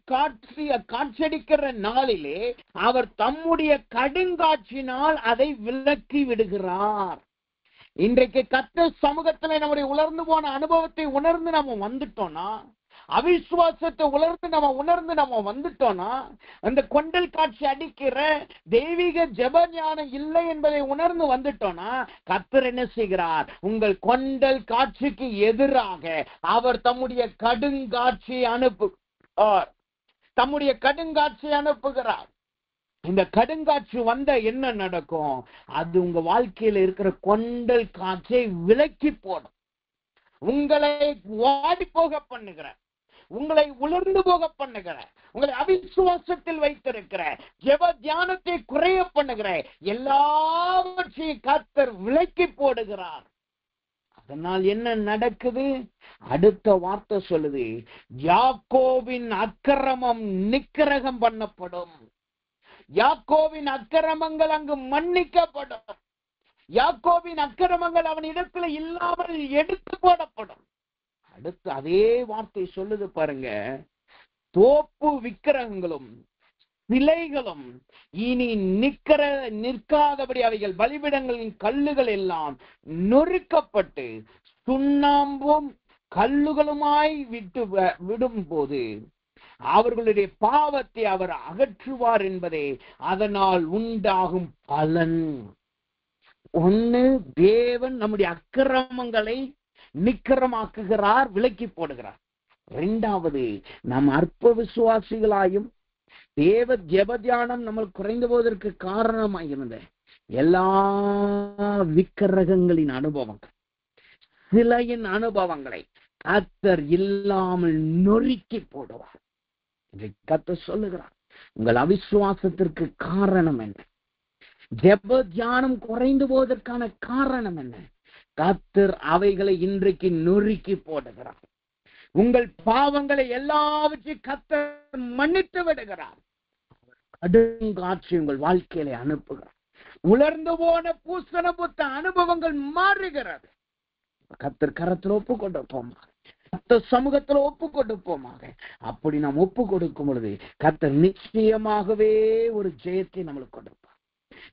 காட்சியடிக்கிற நாளிலே அவர் தம்முடைய கடுங்காட்சினால் அதை விலக்கி விடுகிறார். இன்றைக்கு கர்த்தர் சமூகத்துல நம்முடைய உலர்ந்து போன அனுபவத்தை உணர்ந்து நம்ம வந்துட்டோம்னா, அவிசுவாசத்தை உணர்ந்து நம்ம வந்துட்டோம்னா, அந்த கொண்டல் காட்சி அடிக்கிற தெய்வீக ஜெப ஞானம் இல்லை என்பதை உணர்ந்து வந்துட்டோம்னா, கர்த்தர் என்ன செய்கிறார்? உங்கள் கொண்டல் காட்சிக்கு எதிராக அவர் தம்முடைய கடுங்காட்சியை அனுப்புகிறார். இந்த கடுங்காட்சி வந்த என்ன நடக்கும்? அது உங்க வாழ்க்கையில இருக்கிற கொண்டல் காட்சியை விலக்கி போடும். உங்களை வாடி போக பண்ணுகிற, உங்களை உலர்ந்து போக பண்ணுகிற, உங்களை அவிசுவாசத்தில் வைத்திருக்கிற, ஜெப தியானத்தை குறைய பண்ணுகிற எல்லாவற்றையும் கர்த்தர் விலக்கி போடுகிறார். அதனால் என்ன நடக்குது? அடுத்த வார்த்தை சொல்லுது, யாக்கோபின் அக்கிரமம் நிக்கிரகம் பண்ணப்படும். யாக்கோபின் அக்கிரமங்கள் அங்கு மன்னிக்கப்படும். யாக்கோபின் அக்கிரமங்கள் அவன் இடத்துல இல்லாமல் எடுத்து போடப்படும். அடுத்து அதே வார்த்தை சொல்லுது பாருங்க, தோப்பு விக்கிரகங்களும் சிலைகளும் இனி நிற்காதபடி அவைகள் பலிபீடங்களின் கல்லுகள் எல்லாம் நொறுக்கப்பட்டு சுண்ணாம்பும் கல்லுகளுமாய் விடும் போது அவர்களுடைய பாவத்தை அவர் அகற்றுவார் என்பதே அதனால் உண்டாகும் பலன். ஒண்ணு, தேவன் நம்முடைய அக்கிரமங்களை நிக்கிரமாக்குகிறார், விலக்கி போடுகிறார். இரண்டாவது, நம் அற்ப விசுவாசிகளாயும் தேவ ஜெப தியானம் நம்ம குறைந்து போவதற்கு காரணமாயிருந்த எல்லா விக்கிரகங்களின் அனுபவங்கள், சிலையின் அனுபவங்களை கர்த்தர் இல்லாமல் நொறுக்கி போடுவார். கர்த்தர் சொல்லுகிறார், உங்கள் அவிசுவாசத்திற்கு காரணம் என்ன? ஜெப தியானம் குறைந்து போவதற்கான காரணம் என்ன? கர்த்தர் அவைகளை இன்றைக்கு நொறுக்கி போடுகிறார். உங்கள் பாவங்களை எல்லாவற்றையும் கர்த்தர் மன்னித்து விடுகிறார். கடுங்காட்சி உங்கள் வாழ்க்கையில அனுப்புகிறார். உலர்ந்து போன பூசண புத்த அனுபவங்கள் மாறுகிறது. கர்த்தர் கரத்தில் ஒப்பு கொடுப்போமா, கர்த்தர் சமூகத்தில் ஒப்பு கொடுப்போமாக. அப்படி நாம் ஒப்பு கொடுக்கும் பொழுது கர்த்தர் நிச்சயமாகவே ஒரு ஜெயத்தை நம்மளுக்கு கொடுப்பார்.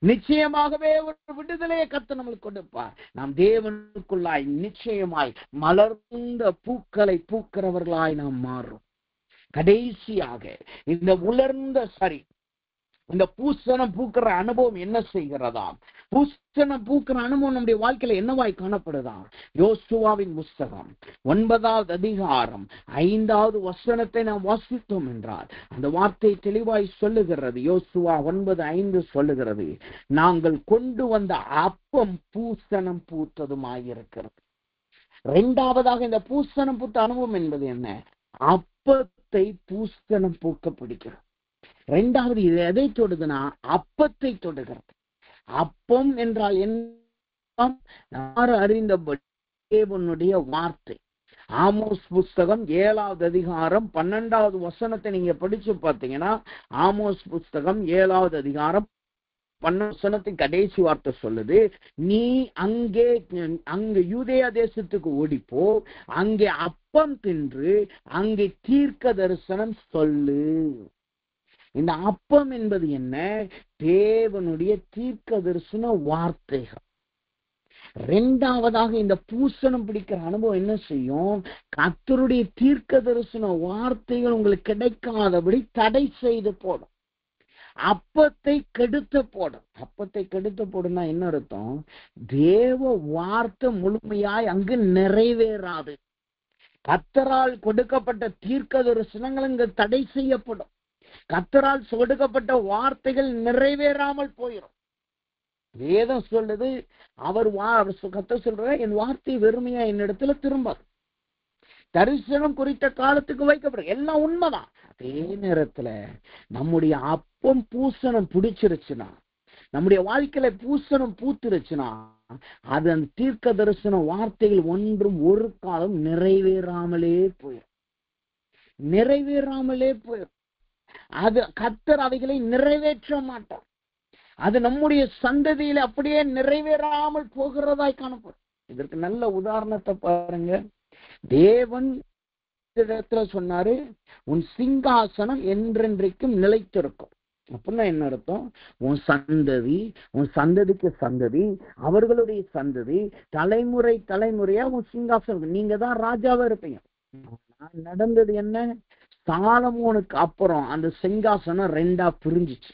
நிச்சயமாகவே ஒரு விடுதலையை கர்த்தர் நம்மளுக்கு கொடுப்பார். நாம் தேவனுக்குள்ளாய் நிச்சயமாய் மலர்ந்த பூக்களை பூக்கிறவர்களாய் நாம் மாறும். கடைசியாக இந்த உலர்ந்த இந்த பூசணம் பூக்கிற அனுபவம் என்ன செய்கிறதாம்? பூசணம் பூக்கிற அனுபவம் நம்முடைய வாழ்க்கையில என்னவாய் காணப்படுதாம்? யோசுவாவின் புஸ்தகம் 9வது அதிகாரம் 5வது வசனத்தை நாம் வாசித்தோம் என்றால் அந்த வார்த்தை தெளிவாய் சொல்லுகிறது. யோசுவா 9:5 சொல்லுகிறது, நாங்கள் கொண்டு வந்த அப்பம் பூசணம் பூத்ததுமாயிருக்கிறது. இரண்டாவதாக இந்த பூசணம் பூத்த அனுபவம் என்பது என்ன? அப்பத்தை பூசணம் பூக்க பிடிக்கிறது. இரண்டாவது இது எதை தொடுதுன்னா அப்பத்தை தொடுகிறது. அப்பம் என்றால் என்ன? அறிந்தபடி தேவனுடைய வார்த்தை. ஆமோஸ் புஸ்தகம் 7வது அதிகாரம் 12வது வசனத்தை நீங்க படிச்சு பார்த்தீங்கன்னா, ஆமோஸ் புஸ்தகம் 7வது அதிகாரம் 12 வசனத்தின் கடைசி வார்த்தை சொல்லுது, நீ அங்கே யூதேயா தேசத்துக்கு ஓடிப்போ, அங்கே அப்பம் தின்று அங்கே தீர்க்க தரிசனம் சொல்லு. இந்த அப்பம் என்பது என்ன? தேவனுடைய தீர்க்க தரிசன வார்த்தைகள். இரண்டாவதாக இந்த பூசணம் பிடிக்கிற அனுபவம் என்ன செய்யும்? கர்த்தருடைய தீர்க்க தரிசன வார்த்தைகள் உங்களுக்கு கிடைக்காதபடி தடை செய்து போடும். அப்பத்தை கெடுத்து போடும். அப்பத்தை கெடுத்து போடுனா என்ன அர்த்தம்? தேவ வார்த்தை முழுமையாய் அங்கு நிறைவேறாது. கர்த்தரால் கொடுக்கப்பட்ட தீர்க்க தரிசனங்கள் அங்கு தடை செய்யப்படும். கர்த்தரால் கொடுக்கப்பட்ட வார்த்தைகள் நிறைவேறாமல் போயிடும். வேதம் சொல்லுது, கர்த்தர் சொல்ற, என் வார்த்தை வெறுமையா என்னிடத்துல திரும்பாது. தரிசனம் குறித்த காலத்துக்கு வைக்கப்படும், எல்லாம் உண்மைதான். அதே நேரத்துல நம்முடைய அப்பம் பூசணம் பிடிச்சிருச்சுன்னா, நம்முடைய வாழ்க்கையில பூசணம் பூத்துருச்சுன்னா, அது அந்த தீர்க்க தரிசன வார்த்தைகள் ஒன்றும் ஒரு காலம் நிறைவேறாமலே போயிடும். அது கர்த்தர் அவைகளை நிறைவேற்ற மாட்டார். அது நம்முடைய சந்ததியில அப்படியே நிறைவேறாமல் போகிறதாய் காணப்படும். இதற்கு நல்ல உதாரணத்தை பாருங்க. தேவன் இடத்துல சொன்னாரு, உன் சிங்காசனம் என்றென்றைக்கும் நிலைத்திருக்கும். அப்படின்னா என்ன அர்த்தம்? உன் சந்ததிக்கு சந்ததி, அவர்களுடைய சந்ததி, தலைமுறை தலைமுறையா உன் சிங்காசனம், நீங்க தான் ராஜாவா இருப்பீங்க. நடந்தது என்ன? சாலமோனுக்கு அப்புறம் அந்த சிங்காசனம் 2ஆ பிரிஞ்சிச்சு.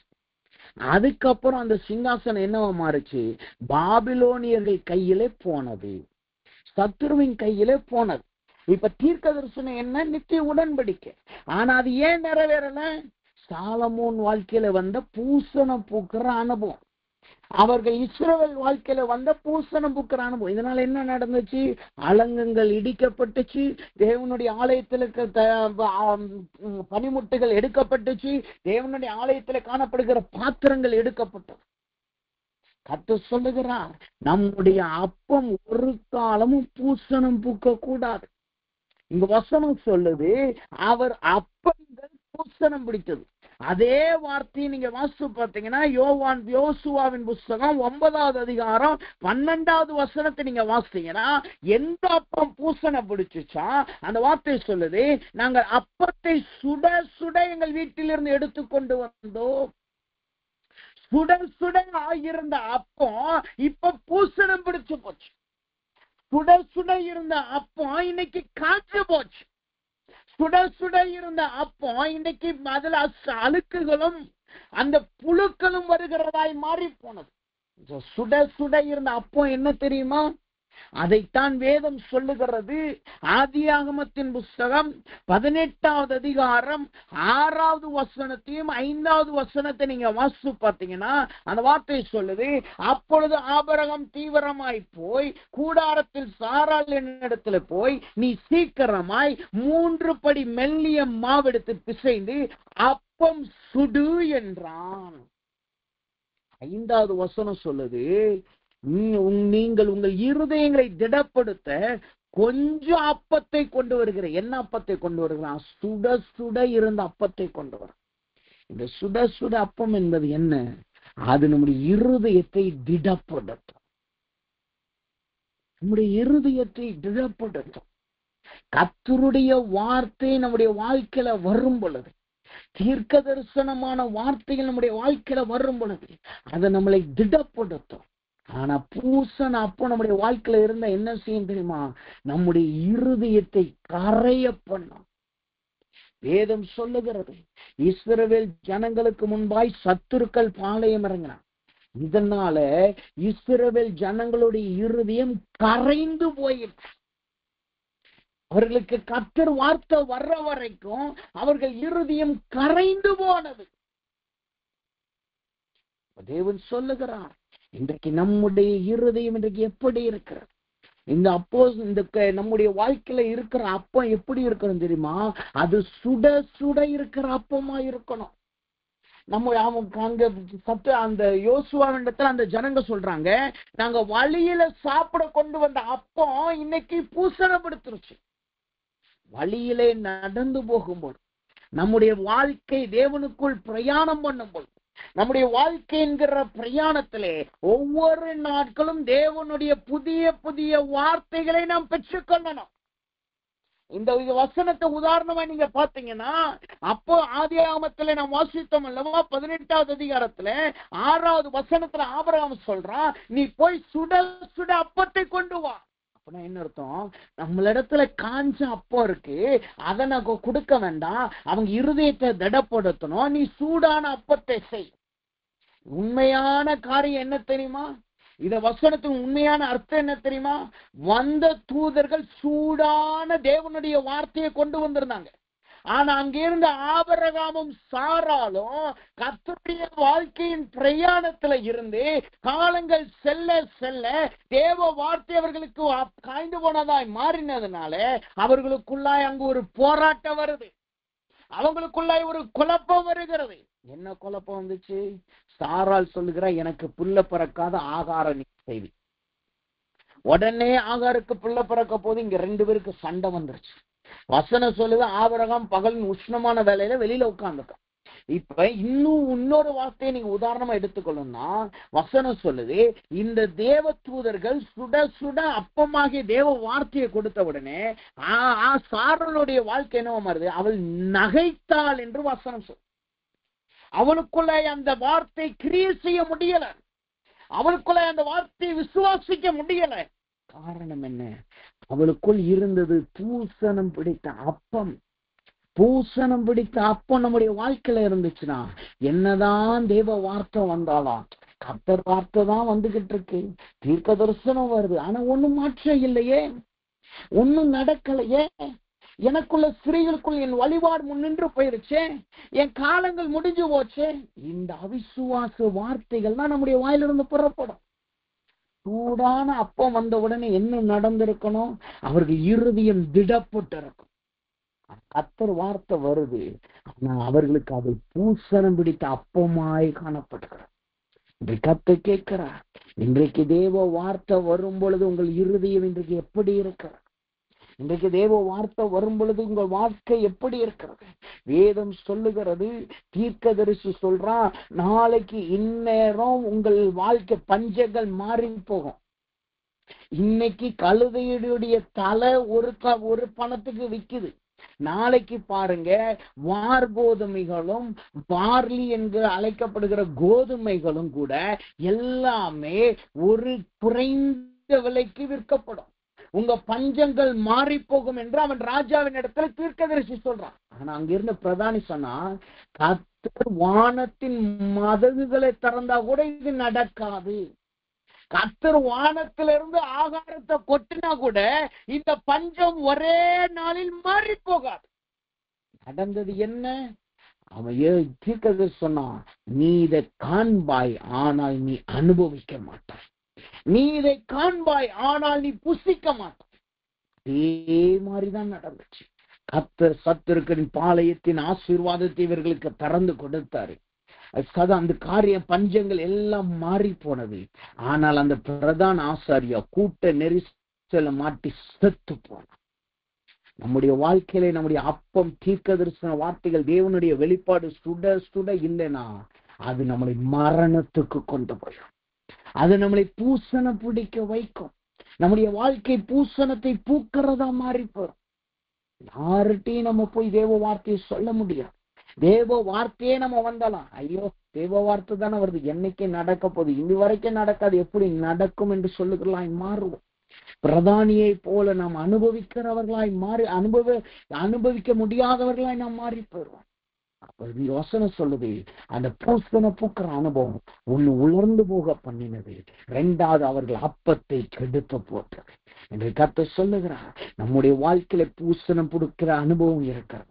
அதுக்கப்புறம் அந்த சிங்காசனம் என்னவா மாறுச்சு? பாபிலோனியர்கள் கையிலே போனது, சத்துருவின் கையிலே போனது. இப்ப தீர்க்க தரிசனம் என்ன? நித்திய உடன்படிக்கை. ஆனா அது ஏன் நிறைவேறல? சாலமோன் வாழ்க்கையில வந்த பூசணம் பூக்கிற அனுபவம், அவர்கள் இஸ்ரவேல் வாழ்க்கையில வந்த பூசணம் பூக்கிற அனுபவம். இதனால என்ன நடந்துச்சு? அலங்கங்கள் இடிக்கப்பட்டுச்சு, தேவனுடைய ஆலயத்துல பனிமுட்டுகள் எடுக்கப்பட்டுச்சு, தேவனுடைய ஆலயத்துல காணப்படுகிற பாத்திரங்கள் எடுக்கப்பட்டது. கர்த்தர் சொல்லுகிறார், நம்முடைய அப்பம் ஒரு காலமும் பூசணம் பூக்க கூடாது. இங்க வசனம் சொல்லுது, அவர் அப்பங்கள் பூசணம் பிடித்தது. அதே வார்த்தையை நீங்க வாசித்து பார்த்தீங்கன்னா, யோசுவாவின் புஸ்தகம் 9வது அதிகாரம் 12வது வசனத்தை நீங்க வாசித்தீங்கன்னா, எந்த அப்பம் பூசணம் பிடிச்சுச்சா அந்த வார்த்தை சொல்லுது, நாங்கள் அப்பத்தை சுட சுட எங்கள் வீட்டிலிருந்து எடுத்துக்கொண்டு வந்தோம். சுட சுட ஆகியிருந்த அப்பம் இப்ப பூசணம் பிடிச்சு போச்சு. சுட சுட இருந்த அப்பம் இன்னைக்கு காய்ச்சி போச்சு. சுட சுட இருந்த அப்பம் இன்னைக்கு அதுல அழுக்குகளும் அந்த புழுக்களும் வருகிறதாய் மாறி போனது. சுட சுட இருந்த அப்பம் என்ன தெரியுமா? அதைத்தான் வேதம் சொல்லுகிறது. ஆதியாகமத்தின் புஸ்தகம் 18வது அதிகாரம் 6வது வசனத்தையும் 5வது வசனத்தை நீங்க வாசித்து பார்த்தீங்கன்னா, அந்த வார்த்தை சொல்லுது, அப்பொழுது ஆபிரகாம் தீவிரமாய் போய் கூடாரத்தில் சாராள் இடத்துல போய், நீ சீக்கிரமாய் 3 படி மெல்லிய மாவெடுத்து பிசைந்து அப்பம் சுடு என்றான். 5வது வசனம் சொல்லுது, நீங்கள் உங்கள் இருதயங்களை திடப்படுத்த கொஞ்சம் அப்பத்தை கொண்டு வருகிற. என்ன அப்பத்தை கொண்டு வருகிறான்? சுட சுட இருந்த அப்பத்தை கொண்டு வர. இந்த சுட சுட அப்பம் என்பது என்ன? அது நம்முடைய இருதயத்தை திடப்படுத்தும். நம்முடைய இருதயத்தை திடப்படுத்தும். கர்த்தருடைய வார்த்தை நம்முடைய வாழ்க்கையில வரும் பொழுது, தீர்க்க தரிசனமான வார்த்தைகள் நம்முடைய வாழ்க்கையில வரும் பொழுது, அதை நம்மளை திடப்படுத்தும். ஆனா பூசண அப்போ நம்முடைய வாழ்க்கையில இருந்தா என்ன செய்யும் தெரியுமா? நம்முடைய இருதயத்தை கரைய பண்ணும். வேதம் சொல்லுகிறது, இஸ்ரவேல் ஜனங்களுக்கு முன்பாய் சத்துருக்கள் பாளையம் இறங்கினான். இதனால இஸ்ரவேல் ஜனங்களுடைய இருதயம் கரைந்து போயிடுச்சு. அவர்களுக்கு கர்த்தர் வார்த்தை வர்ற வரைக்கும் அவர்கள் இருதயம் கரைந்து போனது. தேவன் சொல்லுகிறார், இன்றைக்கு நம்முடைய இருதயம் இன்றைக்கு எப்படி இருக்கிறது? இந்த நம்முடைய வாழ்க்கையில இருக்கிற அப்பம் எப்படி இருக்கணும் தெரியுமா? அது சுட சுட இருக்கிற அப்பமா இருக்கணும். அந்த யோசுவாவிடத்துல அந்த ஜனங்க சொல்றாங்க, நாங்க வழியில சாப்பிட கொண்டு வந்த அப்பம் இன்னைக்கு பூசணப்படுத்துருச்சு. வழியிலே நடந்து போகும்போது, நம்முடைய வாழ்க்கை தேவனுக்குள் பிரயாணம் பண்ணும்போது, நம்முடைய வாழ்க்கை என்கிற பிரயாணத்திலே ஒவ்வொரு நாட்களும் தேவனுடைய புதிய புதிய வார்த்தைகளை நாம் பெற்றுக்கொள்ளணும். இந்த வசனத்தை உதாரணமா நீங்க பாத்தீங்கன்னா, அப்போ ஆதியாகமத்துல நாம் வாசித்தோம் அல்லவா? 18வது அதிகாரத்துல 6வது வசனத்துல ஆபிரகாம் சொல்றான், நீ போய் சுட சுட அப்பத்தை கொண்டு வா. அப்படின்னா என்ன அர்த்தம்? நம்மளிடத்துல காஞ்ச அப்பம் இருக்கு, அதை நாங்க கொடுக்க வேண்டாம், அவங்க இருதயத்தை திடப்படுத்தணும். நீ சூடான அப்பத்தை செய். உண்மையான காரியம் என்ன தெரியுமா? இந்த வசனத்துக்கு உண்மையான அர்த்தம் என்ன தெரியுமா? வந்த தூதர்கள் சூடான தேவனுடைய வார்த்தையை கொண்டு வந்திருந்தாங்க. ஆனா அங்கிருந்த ஆபிரகாமும் சாராலும் கர்த்தருடைய வாழ்க்கையின் பிரயாணத்துல இருந்து காலங்கள் செல்ல செல்ல தேவ வார்த்தை அவர்களுக்கு காய்ந்து போனதாய் மாறினதுனால அவர்களுக்குள்ளாய் அங்கு ஒரு போராட்டம் வருது. அவங்களுக்குள்ளாய் ஒரு குழப்பம் வருகிறது. என்ன குழப்பம் வந்துச்சு? சாரால் சொல்லுகிற, எனக்கு புள்ள பிறக்காத ஆகாரம் நீ செய்வி. உடனே ஆகாருக்கு புள்ள பிறக்க போது இங்க 2 பேருக்கு சண்டை வந்துருச்சு. வசனம் சொல்லுது, ஆபிரகாம் பகலின் உஷ்ணமான வேலையில வெளியில உட்கார்ந்துட்டான். இப்ப இன்னொரு வார்த்தையை நீங்க உதாரணமா எடுத்துக்கொள்ளணும்னா, வசனம் சொல்லுது, இந்த தேவ தூதர்கள் சுட சுட அப்பமாகிய தேவ வார்த்தையை கொடுத்த உடனே சாரலுடைய வாழ்க்கை என்னவா மாறுது? அவள் நகைத்தாள் என்று வசனம் சொல். அவளுக்குள்ள அந்த வார்த்தை கிரியை செய்ய முடியல. அவளுக்குள்ள அந்த வார்த்தையை விசுவாசிக்க முடியல. காரணம் என்ன? அவளுக்குள் இருந்தது பூசணம் பிடித்த அப்பம். பூசணம் பிடித்த அப்பம் நம்முடைய வாழ்க்கையில இருந்துச்சுன்னா, என்னதான் தேவ வார்த்தை வந்தாலும், கர்த்தர் வார்த்தை தான் வந்துகிட்டு இருக்கு, தீர்க்க தரிசனம் வருது, ஆனா ஒண்ணும் மாற்றம் இல்லையே, ஒண்ணும் நடக்கலையே. எனக்குள்ள ஸ்திரீகளுக்குள் என் வழிபாடு முன்னின்று போயிருச்சே, என் காலங்கள் முடிஞ்சு போச்சே. இந்த அவிசுவாச வார்த்தைகள் தான் நம்முடைய வாயிலிருந்து புறப்படும். சூடான அப்பம் வந்த உடனே என்ன நடந்திருக்கணும்? அவர்கள் இருதயம் திடப்பட்டு இருக்கும். கர்த்தர் வார்த்தை வருது, ஆனா அவர்களுக்கு அது பூசணம் பிடித்த அப்பமாய் காணப்படுகிறது. இன்றைக்கு கர்த்தர் கேட்கிறார், இன்றைக்கு தேவ வார்த்தை வரும் பொழுது உங்கள் இருதயம் இன்றைக்கு எப்படி இருக்கிறது? இன்றைக்கு தேவ வார்த்தை வரும் பொழுது உங்கள் வாழ்க்கை எப்படி இருக்கிறது? வேதம் சொல்லுகிறது, தீர்க்கதரிசி சொல்றான், நாளைக்கு இந்நேரம் உங்கள் வாழ்க்கை பஞ்சங்கள் மாறி போகும். இன்னைக்கு கழுதையுடைய தலை ஒரு பணத்துக்கு விக்குது. நாளைக்கு பாருங்க, வார் கோதுமைகளும் பார்லி என்று அழைக்கப்படுகிற கோதுமைகளும் கூட எல்லாமே ஒரு குறைந்த விலைக்கு விற்கப்படும். உங்க பஞ்சங்கள் மாறி போகும் என்று அவன் ராஜாவின் இடத்துல தீர்க்கதரிசி சொல்றான். ஆனா அங்கிருந்த பிரதானி சொன்னா, கர்த்தர் வானத்தின் மதகுகளை திறந்தா கூட இது நடக்காது. கர்த்தர் வானத்திலிருந்து ஆகாரத்தை கொட்டினா கூட இந்த பஞ்சம் ஒரே நாளில் மாறி போகாது. நடந்தது என்ன? அவன் தீர்க்கதரிசி சொன்னான், நீ இதை காண்பாய், ஆனால் நீ அனுபவிக்க மாட்டாய். நீ இதை காண்பாய், ஆனால் நீ புசிக்க மாட்டாய். அதே மாதிரிதான் நடந்துச்சு. கர்த்தர் சத்துருக்களின் பாளையத்தின் ஆசீர்வாதத்தை இவர்களுக்கு திறந்து கொடுத்தாரு. அந்த காரிய பஞ்சங்கள் எல்லாம் மாறி போனது. ஆனால் அந்த பிரதான ஆசாரியா கூட்ட நெரிசல மாட்டி செத்து போனான். நம்முடைய வாழ்க்கையில நம்முடைய அப்பம், தீர்க்க தரிசன வார்த்தைகள், தேவனுடைய வெளிப்பாடு சுட சுட இல்லைன்னா அது நம்மளை மரணத்துக்கு கொண்டு போயிடும். அது நம்மளை பூசணம் பிடிக்க வைக்கும். நம்முடைய வாழ்க்கை பூசணத்தை பூக்கிறதா மாறி போறோம். யார்கிட்டையும் நம்ம போய் தேவ வார்த்தையை சொல்ல முடியாது. தேவ வார்த்தையே நம்ம வந்தாலாம், ஐயோ தேவ வார்த்தை தானே வருது, என்னைக்கு நடக்க போகுது, இது வரைக்கும் நடக்காது, எப்படி நடக்கும் என்று சொல்லுகிறாய் மாறுவோம். பிரதானியை போல நாம் அனுபவிக்கிறவர்களாய் மாறி அனுபவிக்க முடியாதவர்களாய் நாம் மாறி போயிடுவோம். அப்ப வசனம் சொல்லுது, அந்த பூசண பூக்கிற அனுபவம் ஒண்ணு உலர்ந்து போக பண்ணினது, 2வது அவர்கள் அப்பத்தை கெடுத்து போட்டது என்று கர்த்தர் சொல்லுகிறார். நம்முடைய வாழ்க்கையில பூசணம் புடுக்கிற அனுபவம் இருக்கிறது,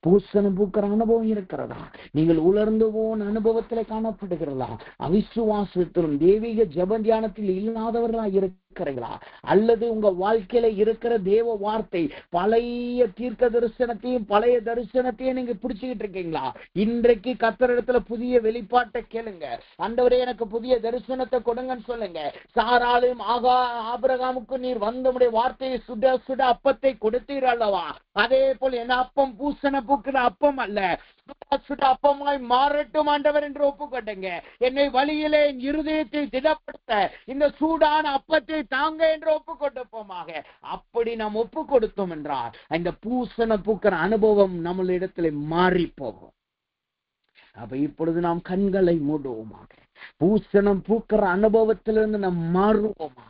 பூசணம் பூக்கிற அனுபவம் இருக்கிறதா? நீங்கள் உலர்ந்து போன அனுபவத்துல காணப்படுகிறதா? அவிசுவாசத்திலும் தெய்வீக ஜெப தியானத்தில் இல்லாதவர்களா இருக்கிறீங்களா? அல்லது உங்க வாழ்க்கையில இருக்கிற தேவ வார்த்தை பழைய தீர்க்க தரிசனத்தையும் பழைய தரிசனத்தையும் நீங்க பிடிச்சுக்கிட்டு இருக்கீங்களா? இன்றைக்கு கர்த்தரிடத்துல புதிய வெளிப்பாட்டை கேளுங்க. ஆண்டவரே எனக்கு புதிய தரிசனத்தை கொடுங்கன்னு சொல்லுங்க. சாராலும் ஆபிரகாமுக்கு நீர் வந்தமுடைய வார்த்தையை சுட சுட அப்பத்தை கொடுத்தீர் அல்லவா? அதே போல் என்ன அப்பம் பூசண பூக்கிற அப்பம் அல்ல, சுட அப்பமாய் மாறட்டும் ஆண்டவர் என்று ஒப்புக்கொண்டங்க. என்னை வழியிலே என் இருதயத்தை திடப்படுத்த இந்த சூடான அப்பத்தை தாங்க என்று ஒப்புக்கொடுப்போமாக. அப்படி நாம் ஒப்பு கொடுத்தோம் என்றால் இந்த பூசண பூக்கிற அனுபவம் நம்மளிடத்துல மாறி போகும். அப்ப இப்பொழுது நாம் கண்களை மூடுவோமாக. பூசணம் பூக்கிற அனுபவத்திலிருந்து நாம் மாறுவோமாக.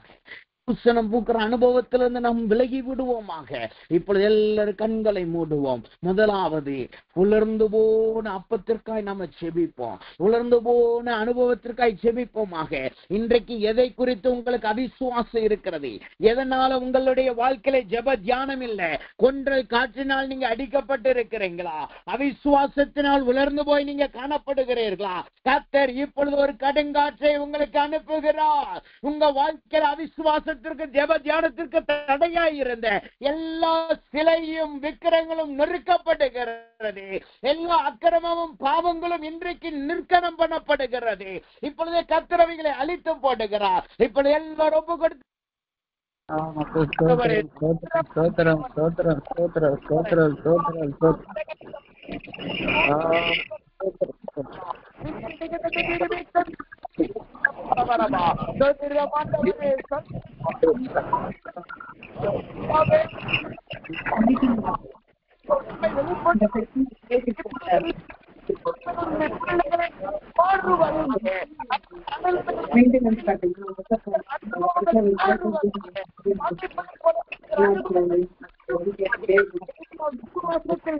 பூசணம் பூக்கிற அனுபவத்திலிருந்து நாம் விலகி விடுவோமாக. இப்பொழுது எல்லாரும் கண்களை மூடுவோம். முதலாவது, உலர்ந்து போன அப்பத்திற்காய் நாம செபிப்போம். உலர்ந்து போன அனுபவத்திற்காய் செபிப்போமாக. இன்றைக்கு எதை குறித்து உங்களுக்கு அவிசுவாசம் இருக்கிறது? எதனால உங்களுடைய வாழ்க்கையில ஜெப தியானம் இல்லை? கொன்றல் காற்றினால் நீங்க அடிக்கப்பட்டு இருக்கிறீங்களா? அவிசுவாசத்தினால் உலர்ந்து போய் நீங்க காணப்படுகிறீர்களா? கர்த்தர் இப்பொழுது ஒரு கடுங்காற்றை உங்களுக்கு அனுப்புகிறார். உங்க வாழ்க்கையில் அவிசுவாசத்திற்கு ஜெப தியானத்திற்கு தடையாய் இருந்த எல்லா சிலையும் விக்கிரங்களும் நெருக்கப்படுகிறது. எல்லா அக்கிரமமும் பாவங்களும் இன்றைக்கு நிர்க்கணம் பண்ணப்படுகிறது. இப்பொழுது கர்த்தரவைகளை அழித்து போடுகிறார். இப்பொழுது எல்லாரும் ஒப்பு கொடுத்து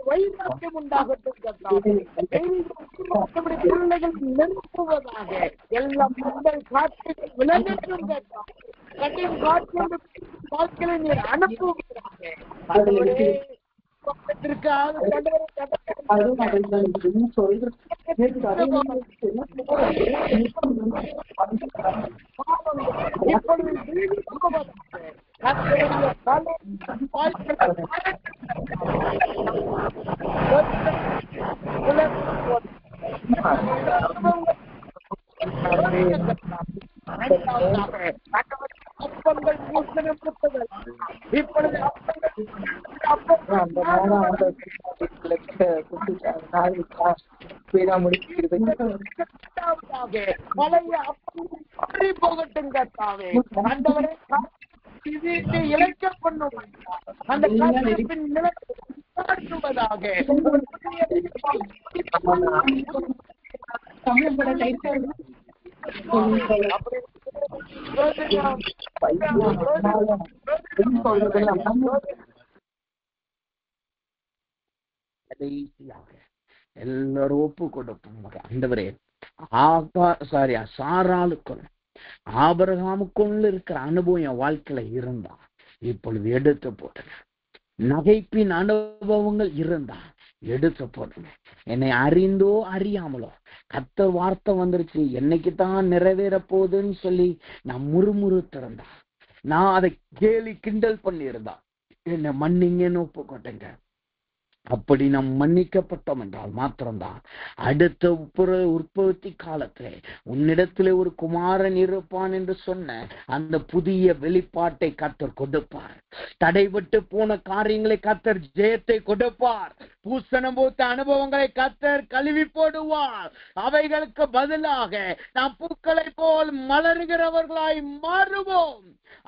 வைராக்கியம் உண்டாகட்டும். நிறுத்துவதாக எல்லாம் காட்சிகள் விளங்கட்டும். கட்டின் காட்சி வாழ்க்கையை நீர் அனுப்புவதாக அப்பங்கள் பூசணப்பட்டது. இப்பொழுது போகட்டும் கர்த்தாவே. ஆண்டவரே, இழைக்க பண்ணும் அந்த காற்றின் நிலத்துவதாக எல்லாரும் ஒப்பு கொடுப்போம். ஆண்டவரே, சாராளுக்கும் ஆபிரகாமுக்குள்ள இருக்கிற அனுபவம் என் வாழ்க்கையில இருந்தா இப்பொழுது எடுத்து போடுங்க. நகைப்பின் அனுபவங்கள் இருந்தா எடுத்து போடுங்க. என்னை அறிந்தோ அறியாமலோ கர்த்தர் வார்த்தை வந்துருச்சு, என்னைக்குதான் நிறைவேற போகுதுன்னு சொல்லி நான் முறுமுறுத்திருந்தா, நான் அதை கேலி கிண்டல் பண்ணியிருந்தா என்னை மன்னிங்கன்னு ஒப்பு கொட்டங்க. அப்படி நாம் மன்னிக்கப்பட்டோம் என்றால் மாத்திரம்தான் அடுத்த உற்பத்தி காலத்திலே உன்னிடத்திலே ஒரு குமாரன் இருப்பான் என்று சொன்ன அந்த புதிய வெளிப்பாட்டை கர்த்தர் கொடுப்பார். தடைபட்டு போன காரியங்களை கர்த்தர் ஜெயத்தை கொடுப்பார். பூசணம் பூத்த அனுபவங்களை கர்த்தர் கழுவி போடுவார். அவைகளுக்கு பதிலாக நாம் பூக்களை போல் மலர்கிறவர்களாய் மாறுவோம்.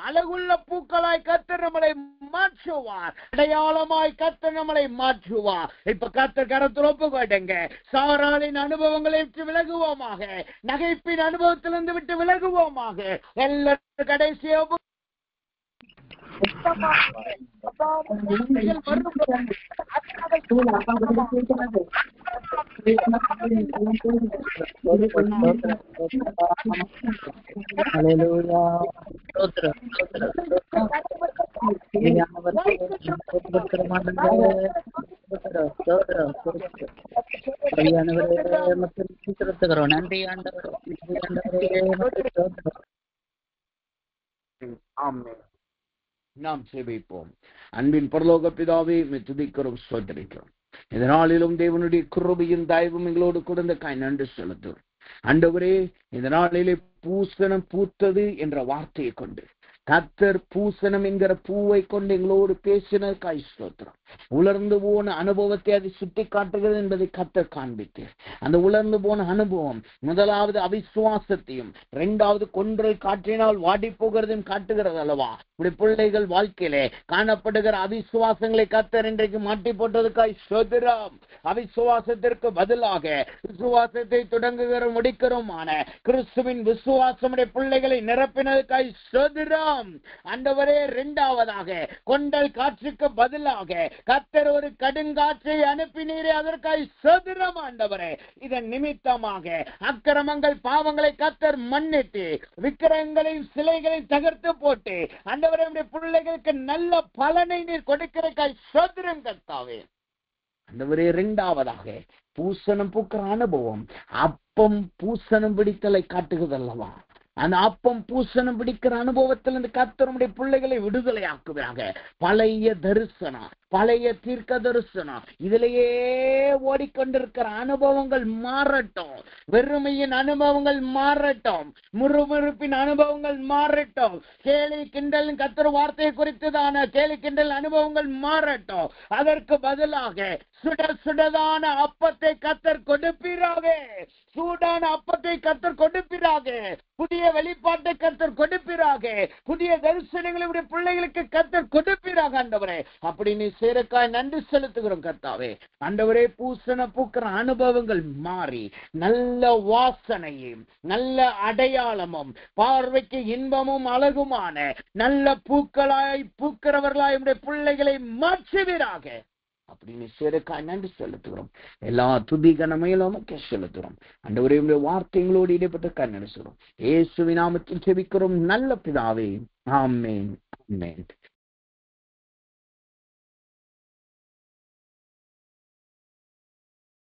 அழகுள்ள பூக்களாய் கர்த்தர் நம்மளை மாற்றுவார். அடையாளமாய் கர்த்தர் நம்மளை மாற்றுவார். இப்ப கர்த்தர் கரத்தில் ஒப்புக்கொடுங்க. சாராளின் அனுபவங்களை விட்டு விலகுவோமாக. நகைப்பின் அனுபவத்திலிருந்து விட்டு விலகுவோமாக. எல்லாரும் கடைசியா நன்றி ஆண்டவரே. ஆமென். நாம் சேவிப்போம். அன்பின் பரலோக பிதாவே, துதிக்கிறோம், ஸ்தோத்திரிக்கிறோம். இந்த நாளிலும் தேவனுடைய கிருபையும் தயவும் எங்களோடு கொடுந்தக்காய் நன்றி செலுத்தும். ஆண்டவரே, இந்த நாளிலே பூசணம் பூத்தது என்ற வார்த்தையை கொண்டு கர்த்தர் பூசணம் என்கிற பூவை கொண்டு எங்களோடு பேசினதுக்காய் ஸ்தோத்திரம். உலர்ந்து போன அனுபவத்தை அதை சுட்டி காட்டுகிறது என்பதை கர்த்தர் காண்பித்து, அந்த உலர்ந்து போன அனுபவம் முதலாவது அவிசுவாசத்தையும் இரண்டாவது கொன்றல் காற்றினால் வாடி போகிறதையும் காட்டுகிறது அல்லவா? இப்படி பிள்ளைகள் வாழ்க்கையிலே காணப்படுகிற அவிசுவாசங்களை கர்த்தர் இன்றைக்கு மாட்டி போட்டதுக்காய் ஸ்தோத்திரம். அவிசுவாசத்திற்கு பதிலாக விசுவாசத்தை தொடங்குகிற முடிக்கிறோமான கிறிஸ்துவின் விசுவாசமுடைய பிள்ளைகளை நிரப்பினதுக்காய் ஸ்தோத்திரம். நிமித்தம் ஆண்டவரே இரண்டாவதாக கொண்டல் காற்றுக்கு பதிலாக கர்த்தர் ஒரு கடுங்காற்றை அனுப்பினீரே, அதற்காய் சதுரம் ஆண்டவரே. இதன் நிமித்தமாக அக்கிரமங்கள் பாவங்களை கர்த்தர் மன்னிட்டு விக்கிரகங்களையும் சிலைகளையும் தகர்த்து போட்டு ஆண்டவரே பிள்ளைகளுக்கு நல்ல பலனை நீர் கொடுக்கிறக்காய் சதுரம் கர்த்தாவே. ஆண்டவரே இரண்டாவதாக பூசணம் பூக்கிற அனுபவம், அப்பம் பூசணம் பிடித்தலை காட்டுகிறதல்லவா, அந்த அப்பம் பூசணம் பிடிக்கிற அனுபவத்திலிருந்து கர்த்தருடைய பிள்ளைகளை விடுதலை ஆக்குவாங்க. பழைய தரிசனம், பழைய தீர்க்க தரிசனம் இதிலேயே ஓடிக்கொண்டிருக்கிற அனுபவங்கள் மாறட்டும். வெறுமையின் அனுபவங்கள் மாறட்டும். முறுமுறுப்பின் அனுபவங்கள் மாறட்டும். கேலி கிண்டல் கர்த்தர் வார்த்தையை குறித்துதான கேலி கிண்டல் அனுபவங்கள் மாறட்டும். அதற்கு பதிலாக சுட சுடதான அப்பத்தை கர்த்தர் கொடுப்பீராக. சூடான அப்பத்தை கர்த்தர் கொடுப்பீராக. புதிய வெளிப்பாட்டை கர்த்தர் கொடுப்பீராக. புதிய தரிசனங்களை பிள்ளைகளுக்கு கர்த்தர் கொடுப்பீராக ஆண்டவரே. அப்படி நீ சேரக்காய் நன்றி செலுத்துகிறோம் கர்த்தாவே. ஆண்டவரே பூசண பூக்கிற அனுபவங்கள் மாறி நல்ல வாசனையும் நல்ல அடையாளமும் பார்வைக்கு இன்பமும் அழகுமான நல்ல பூக்களாய் பூக்கிறவர்களாய் பிள்ளைகளை மாற்றுவீராக. அப்படின்னு சேரக்காய் நன்றி செலுத்துகிறோம். எல்லா துதி கனமையிலும் செலுத்துகிறோம். ஆண்டவரே வார்த்தைகளோடு ஈடுபட்டு கண்ணெடுக்கிறோம். இயேசுவின் நாமத்தில் ஜெபிக்கிறோம் நல்ல பிதாவே. ஆமென், ஆமென்.